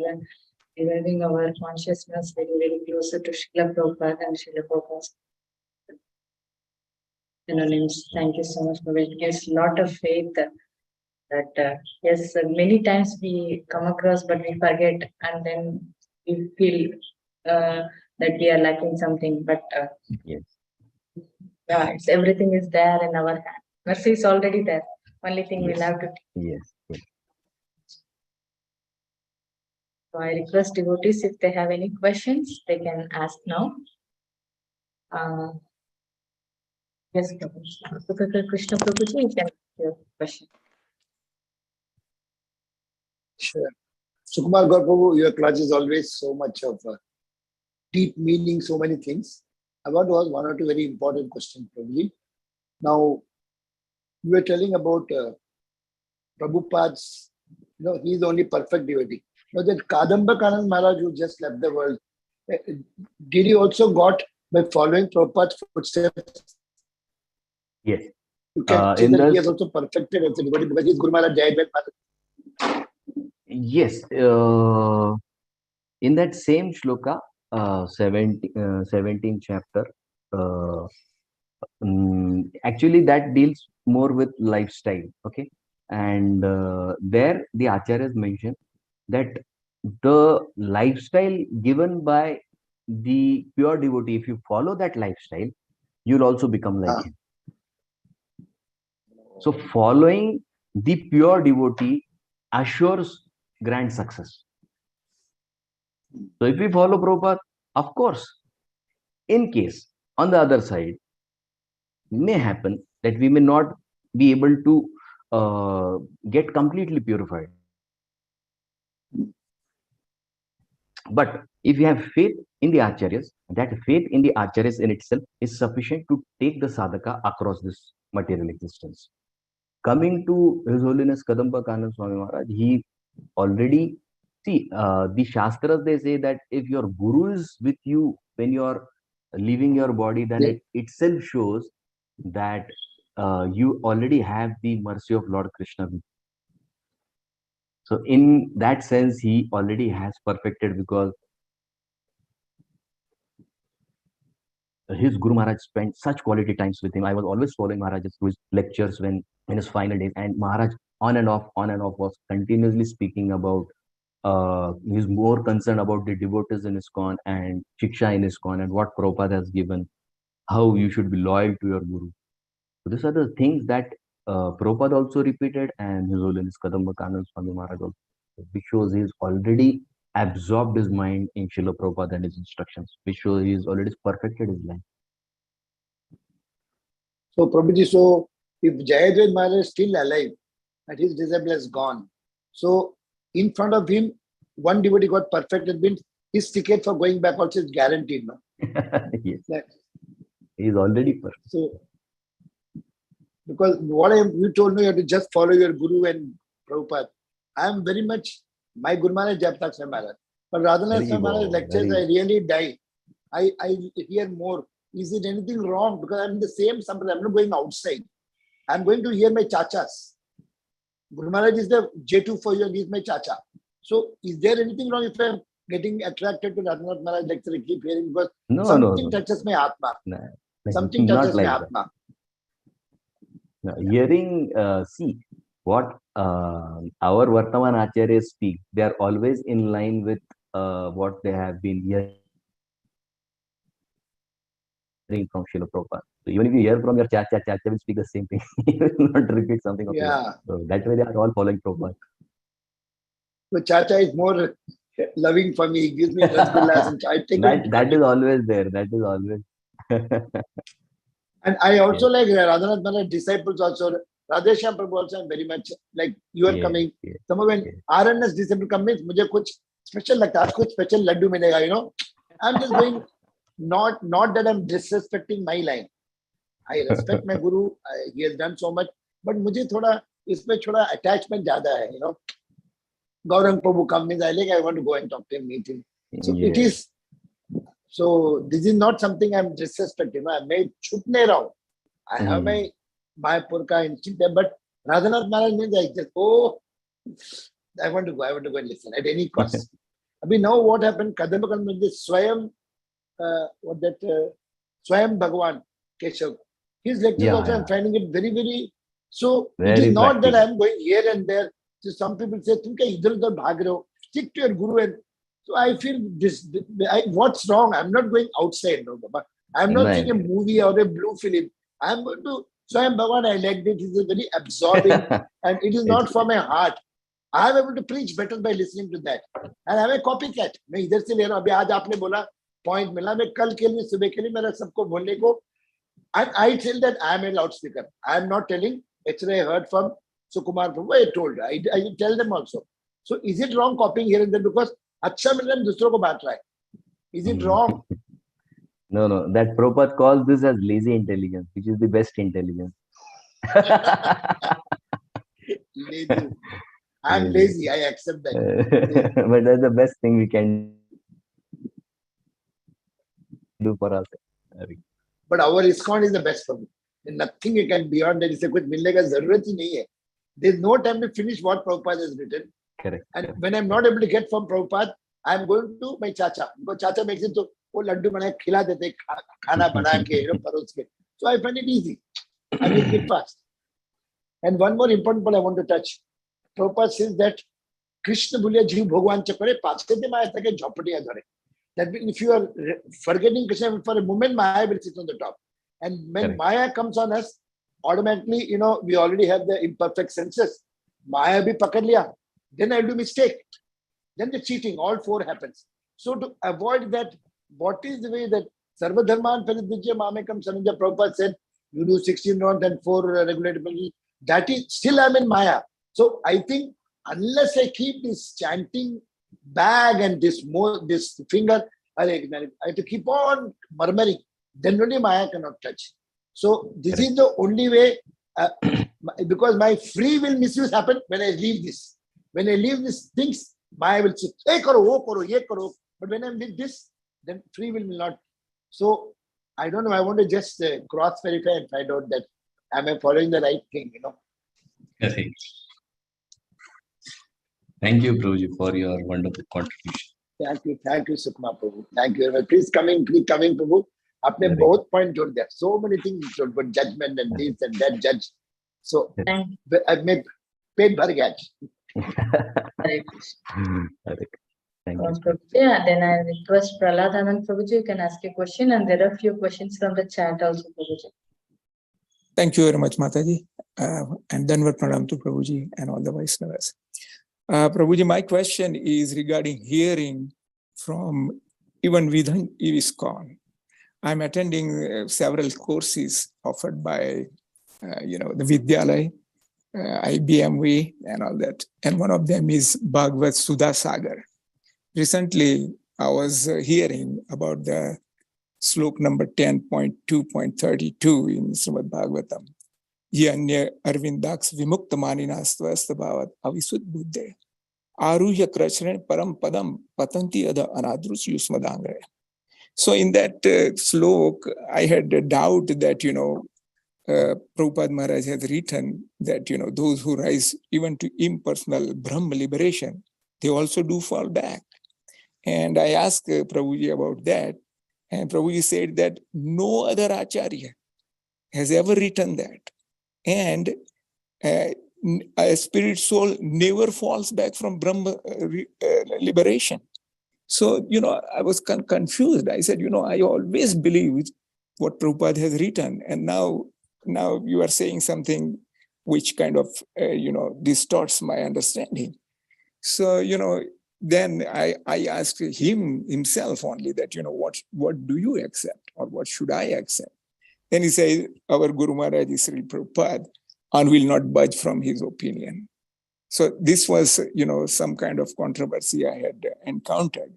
reviving our consciousness very, very closer to Srila Prabhupada and Srila Prabhupada's synonyms. Thank you so much, Prabhuji. It gives a lot of faith that yes, many times we come across, but we forget, and then we feel that we are lacking something. But yes, everything is there in our hand. Mercy is already there. Only thing yes. we'll have to. Yes. So I request devotees, if they have any questions, they can ask now. Yes, Prabhu. Krishna Prabhuji, you can ask your question. Sure. Sukumar Gaur Prabhu, your class is always so much of deep meaning, so many things. I want to ask one or two very important questions, probably. Now, you were telling about Prabhupada's, he's the only perfect devotee. Now, that Kadamba Kanand Maharaj who just left the world, did he also got by following Prabhupada's footsteps? Yes. You can say that he has also perfected as a devotee because he's Guru Maharaj Jayadvaita Maharaj. Yes. In that same shloka, 17th chapter, actually that deals more with lifestyle. Okay. And there the acharyas mentioned that the lifestyle given by the pure devotee, if you follow that lifestyle, you'll also become like him. So following the pure devotee assures grand success. So if we follow Prabhupada, of course, in case on the other side, may happen that we may not be able to get completely purified. But if you have faith in the acharyas, that faith in the acharyas in itself is sufficient to take the sadhaka across this material existence. Coming to His Holiness Kadamba Kanand Swami Maharaj, he already, see, the Shastras, they say that if your Guru is with you when you are leaving your body, then it itself shows that you already have the mercy of Lord Krishna. So in that sense, he already has perfected, because his Guru Maharaj spent such quality times with him. I was always following Maharaj's lectures when in his final days, and Maharaj on and off was continuously speaking about he's more concerned about the devotees in ISKCON and Shiksha in ISKCON and what Prabhupada has given, how you should be loyal to your Guru. So these are the things that Prabhupada also repeated, and His Holiness Kadamba Kanand Swami Maharaj also, which shows he's already absorbed his mind in Srila Prabhupada and his instructions, which shows he's already perfected his life. So, Prabhuji, so if Jayadvaita Maharaj is still alive and his disciple has gone, so in front of him, one devotee got perfected, means his ticket for going back also is guaranteed. No? Yes. He's already perfect. So, because you told me, you have to just follow your Guru and Prabhupada. I am very much, my Guru Maharaj Jayaptak Swami Maharaj. But Radhanath Swami Maharaj lectures, I really die. I hear more. Is it anything wrong? Because I'm in the same sampradaya. I'm not going outside. I'm going to hear my chachas. Guru Maharaj is the J2 for you and he's my chacha. So is there anything wrong if I'm getting attracted to Radhanath Maharaj lecture? I keep hearing because something touches my Atma. Something touches my Atma. No, hearing, see, what our Vartaman Acharyas speak, they are always in line with what they have been hearing from Srila Prabhupada. So even if you hear from your Chacha will speak the same thing. He will not repeat something of yours. So that way they are all following Prabhupada. So Chacha is more loving for me. He gives me rasgullas and I take it. That is always there. That is always. And I also like Radhanath Maharaj disciples also. Radheshyam Prabhu also I'm very much like you are coming. Some of when RNS disciple come means मुझे कुछ special लगता है, कुछ special laddu मिलेगा, you know. I'm just going, not that I'm disrespecting my line. I respect my Guru. He has done so much. But मुझे थोड़ा इसमें थोड़ा attachment ज़्यादा है, you know. Gaurang Prabhu come means I want to go and talk to him, meet him. So it is. So this is not something I'm disrespecting. I may chutne raho. I have my Mayapur ka instinct there, but Radhanath Maharaj means I just I want to go and listen at any cost. I mean, now what happened? Kadamba Kanand this Swayam Swayam Bhagavan Keshav. His lectures also I'm finding it very, very so very it is not practical. That I'm going here and there. So some people say, "Tum kya idhar udhar bhag rahe ho? Stick to your Guru." And so I feel this. What's wrong? I'm not going outside, no, Baba. I'm not seeing a movie or a blue film. I'm going to Swayam Bhagavan. I like it. It's very absorbing, and it is not for my heart. I am able to preach better by listening to that. And I'm a copycat. मैं इधर से ले रहा हूँ. अभी आज आपने बोला point मिला. मैं कल के लिए सुबह के लिए मेरा सबको बोलने को. And I tell that I am a loudspeaker. I am not telling. Actually, I heard from Sukumar Prabhu. I told. I tell them also. So is it wrong copying here and there because अच्छा मिल रहा है दूसरों को बांट रहा है? Is it wrong? No, no, that Prabhupada calls this as lazy intelligence, which is the best intelligence. Lazy. I'm lazy. I accept that. But that's the best thing we can do for us. But our ISKCON is the best for me. And nothing you can beyond that. Is कुछ मिलने का जरूरत ही नहीं है. There's no time to finish what Prabhupada has written. Correct. And when I'm not able to get from Prabhupada, I'm going to my chacha. Because chacha makes it so वो लड्डू बना के खिला देते खाना बना के परोस के. So I find it easy. I make it fast. And one more important point I want to touch. Prabhupada says that Krishna बुलिया जीव भगवान चक्रे पाछे ते माया तके झोपड़ियां धरे. That means if you are forgetting Krishna for a moment, Maya will sit on the top. And when Maya comes on us, automatically, we already have the imperfect senses. Maya bhi pakad liya. Then I'll do mistake. Then the cheating, all four happens. So to avoid that, what is the way that Sarva Dharman Paridvijya Mamekam Sananja Prabhupada said, you do 16 rounds and 4 regulated. That is, still I'm in Maya. So I think unless I keep this chanting bag and this finger, I have to keep on murmuring. Then only Maya cannot touch. So this is the only way, because my free will misuse happen when I leave this. When I leave these things, Maya will say, hey karo, wo karo, ye karo. But when I'm with this, then free will not. So I don't know, I want to just cross-verify and find out that am I following the right thing, Correct. Thank you, Prabhuji, for your wonderful contribution. Thank you, Sukumar Prabhu. Thank you. Please coming, Prabhu. आपने बहुत point जोड़ दिया. So many things जोड़, but judgment and this and that judge. So I've made पेट भर गया. Thank you. Yeah, then I request Prahlad Anand Prabhuji, you can ask a question, and there are a few questions from the chat also, Prabhuji. Thank you very much, Mataji. And Danvat Pranam to Prabhuji and all the Vaishnavas. Prabhuji, my question is regarding hearing from even within ISKCON. I'm attending several courses offered by, the Vidyalaya, IBMV and all that. And one of them is Bhagavad Sudha Sagar. Recently, I was hearing about the slok number 10.2.32 in Srimad Bhagavatam. Yanya Arvindaks Vimukta Maninastva Bhavat Avisud Buddhe. Aruhya Krashran Param Padam Patanti Ada Anadrus Yusmadangre. So in that slok, I had a doubt that, Prabhupada Maharaj has written that, those who rise even to impersonal Brahma liberation, they also do fall back. And I asked Prabhuji about that. And Prabhuji said that no other Acharya has ever written that. And a spirit soul never falls back from Brahma liberation. So, I was confused. I said, I always believed what Prabhupada has written. And now you are saying something which kind of, distorts my understanding. So, then I asked him himself only that, what do you accept or what should I accept? Then he said, our Guru Maharaj is Sri Prabhupada and will not budge from his opinion. So this was, some kind of controversy I had encountered.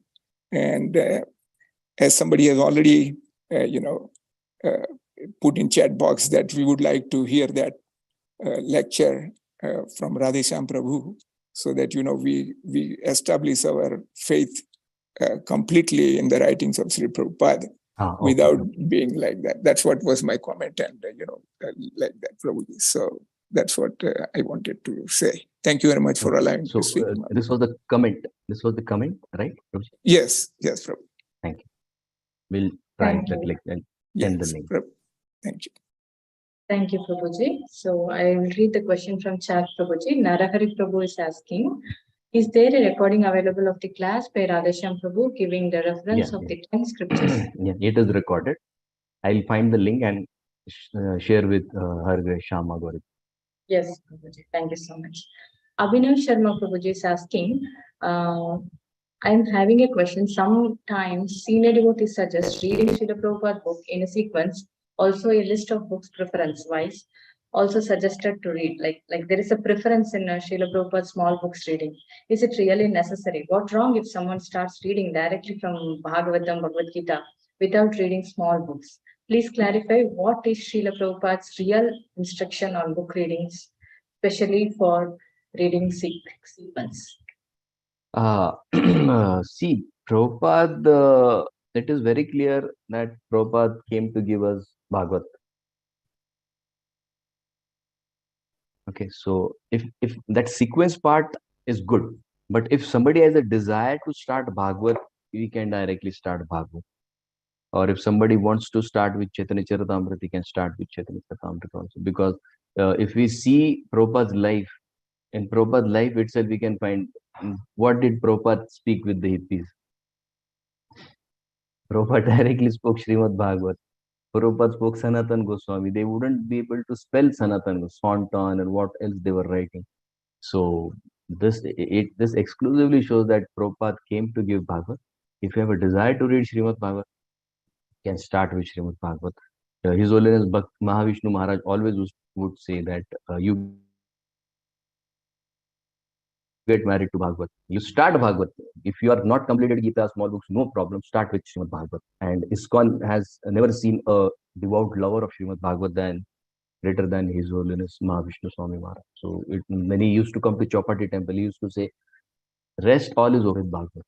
And as somebody has already, put in chat box that we would like to hear that lecture from Radhesham Prabhu, so that, we establish our faith completely in the writings of Sri Prabhupada without being like that. That's what was my comment, and, like that, Prabhuji. So that's what I wanted to say. Thank you very much for allowing me to speak. This was the comment. This was the comment, right, Prabhuji? Yes, Prabhu. Thank you. We'll try and send the link. Prabhu. Thank you. Thank you, Prabhuji. So I will read the question from chat, Prabhuji. Narahari Prabhu is asking, is there a recording available of the class by Radhesham Prabhu giving the reference of the 10 scriptures? Yeah, it is recorded. I'll find the link and share with her Shama Gauri. Yes, Prabhuji. Thank you so much. Abhinav Sharma Prabhuji is asking, I'm having a question. Sometimes senior devotees suggest reading Srila Prabhupada book in a sequence, also a list of books preference-wise, also suggested to read. Like there is a preference in Srila Prabhupada's small books reading. Is it really necessary? What's wrong if someone starts reading directly from Bhagavatam, Bhagavad Gita, without reading small books. Please clarify what is Srila Prabhupada's real instruction on book readings, especially for reading sequence. See, Prabhupada, it is very clear that Prabhupada came to give us Bhagavad. Okay, so if that sequence part is good, but if somebody has a desire to start Bhagavad, we can directly start Bhagavad. Or if somebody wants to start with Chaitanya Charitamrita, he can start with Chaitanya Charitamrita also. Because if we see Prabhupada's life, in Prabhupada's life itself, we can find what did Prabhupada speak with the hippies. Prabhupada directly spoke Srimad Bhagavat. Prabhupada spoke Sanatan Goswami. They wouldn't be able to spell Sanatan, Swanton, and what else they were writing. So this exclusively shows that Prabhupada came to give Bhagavat. If you have a desire to read Srimad Bhagavat, you can start with Srimad Bhagavat. His Holiness Mahavishnu Maharaj always would say that you get married to Bhagavat. You start Bhagavat. If you are not completed Gita, small books, no problem. Start with Srimad Bhagavat. And ISKCON has never seen a devout lover of Srimad Bhagavat greater than His Holiness Mahavishnu Swami Maharaj. So when he used to come to Chopati temple, he used to say, rest all is over with Bhagavat.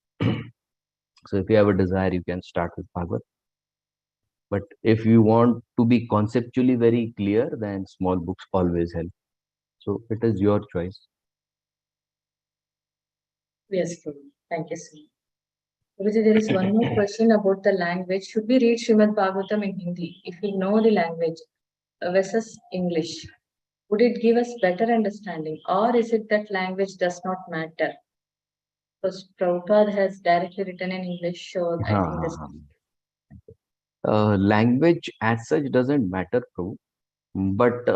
So if you have a desire, you can start with Bhagavat. But if you want to be conceptually very clear, then small books always help. So it is your choice. Yes, Prabhu. Thank you, sir. Prabhuji, there is one more question about the language. Should we read Srimad Bhagavatam in Hindi if we know the language versus English? Would it give us better understanding, or is it that language does not matter? Because Prabhupada has directly written in English, so I think this. Language as such doesn't matter, Prabhu. But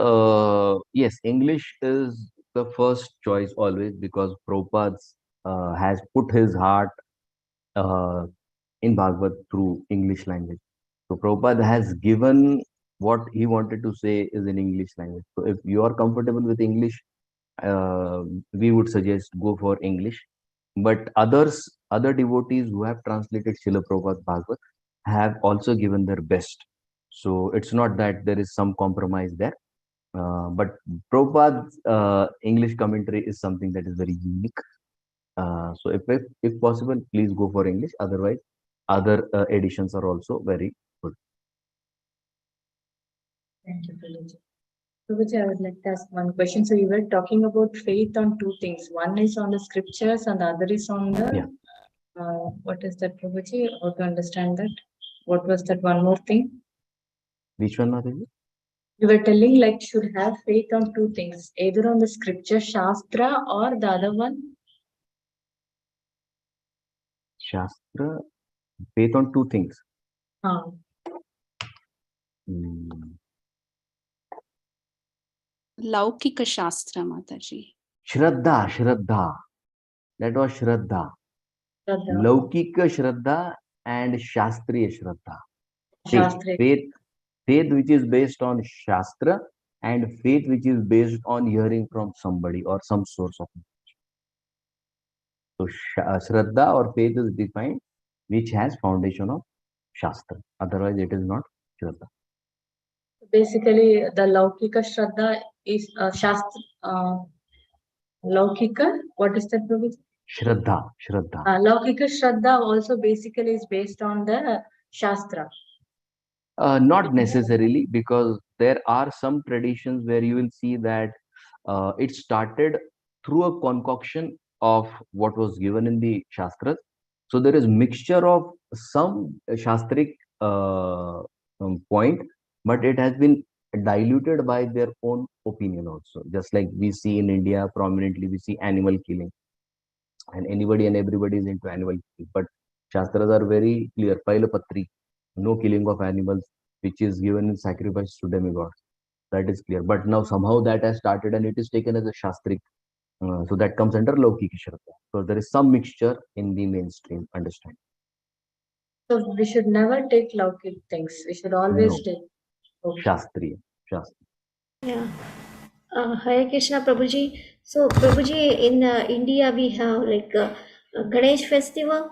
yes, English is the first choice always, because Prabhupada has put his heart in Bhagavad through English language. So Prabhupada has given what he wanted to say is in English language. So if you are comfortable with English, we would suggest go for English. But other devotees who have translated Srila Prabhupada's Bhagavad have also given their best. So it's not that there is some compromise there. But Prabhupada's English commentary is something that is very unique. So if possible, please go for English. Otherwise, other editions are also very good. Thank you, Prabhuji. Prabhuji, I would like to ask one question. So you were talking about faith on two things. One is on the scriptures and the other is on the, what is that, Prabhuji? How to understand that? What was that one more thing? Which one, Mataji? You were telling like should have faith on two things, either on the scripture, Shastra, or the other one? Shastra, faith on two things. Laukika Shastra, Mataji. Shraddha. That was Shraddha. Laukika Shraddha and Shastriya Shraddha. Faith which is based on Shastra, and faith which is based on hearing from somebody or some source of knowledge. So Shraddha or faith is defined which has foundation of Shastra. Otherwise it is not Shraddha. Basically, the Laukika Shraddha is Shastra. Laukika, what is that, Prabhuji? Shraddha. Laukika Shraddha also basically is based on the Shastra. Not necessarily, because there are some traditions where you will see that it started through a concoction of what was given in the Shastras. So there is mixture of some Shastric point, but it has been diluted by their own opinion also. Just like we see in India, prominently we see animal killing. And anybody and everybody is into animal killing. But Shastras are very clear. Pailapatri, no killing of animals, which is given in sacrifice to demigods. That is clear. But now somehow that has started and it is taken as a Shastric. So that comes under Laukika Shraddha. So there is some mixture in the mainstream understanding. So we should never take Laukik things. We should always take Shastriya. Yeah. Hare Krishna, Prabhuji. So, Prabhuji, in India, we have like Ganesh festival.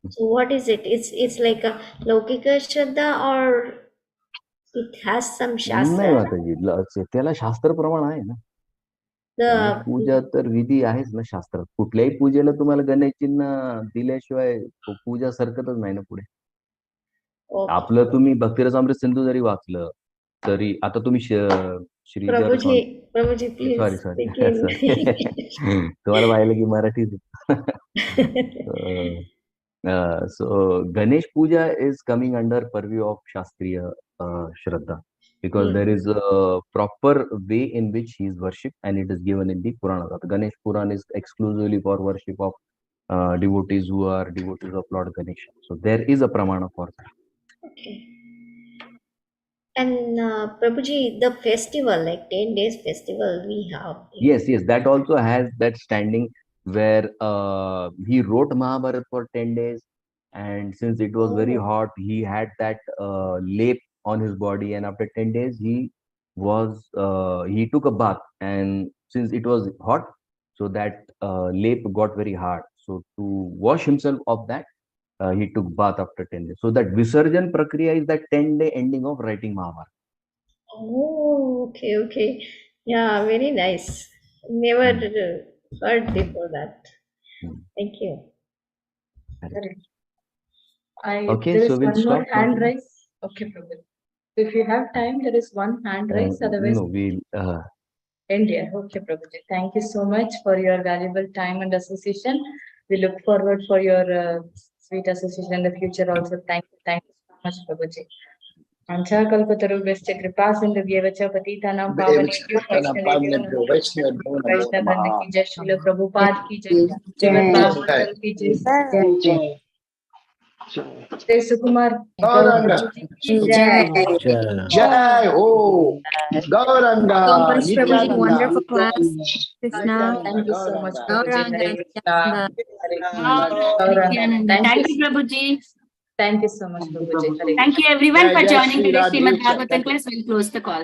So what is it? It's like a Laukika Shraddha or it has some नाही Shastra? माताजी त्याला शास्त्र प्रमाण आहे ना. Ganesh The पूजा तर विधी आहेच ना शास्त्रात. कुठल्याही पूजेला तुम्हाला गणेश चिन्ह दिल्याशिवाय पूजा सरकतच नाही ना पुढे. okay. आपलं तुम्ही भक्तिरसामृत सिंधू जरी वाचलं तरी आता तुम्ही Shridhar Prabhuji, sorry please sorry begin. तुम्हाला पाहिलं की मराठीच so Ganesh Puja is coming under purview of Shastriya Shraddha because there is a proper way in which he is worshipped and it is given in the Purana. The Ganesh Puran is exclusively for worship of devotees who are devotees of Lord Ganesha. So there is a pramana for that. Okay. And Prabhuji, the festival, like 10 days festival we have. Yes, that also has that standing where he wrote Mahabharata for 10 days, and since it was very hot, he had that lap on his body, and after 10 days he took a bath, and since it was hot, so that lap got very hard. So to wash himself of that, he took bath after 10 days. So that Visarjan Prakriya is that 10-day ending of writing Mahabharata. Oh, okay. Yeah, very nice. Never heard before that. Thank you. Correct. Okay, there so is we'll one more stop hand now. raise. Okay, Prabhu. If you have time, there is one hand raise. Otherwise, No, we'll India. Okay, Prabhuji. Thank you so much for your valuable time and association. We look forward for your sweet association in the future also. Thank you so much, Prabhuji. Ancha kalpatarubhascha kripa sindhubhyevacha patitanam pavanebhyo Vaishnavebhyo namo Vaishnavanda ki jai, Srila Prabhupada ki jai, Srimad Bhagavatam ki jai, Jai Sukumar Gaur Gauranga. Prabhu ki jai. Jai Ho. Gauranga. So much, Prabhuji. Nityananda. Wonderful class. Krishna. Thank you so much, Prabhuji. Gauranga, Hare Krishna. Gauranga. Thank you. Prabhuji. Thank you so much, Prabhuji. Hare Thank you Krishna. everyone for Jai joining Shri today's Radhe Srimad Chandra. Bhagavatam class. We'll close the call.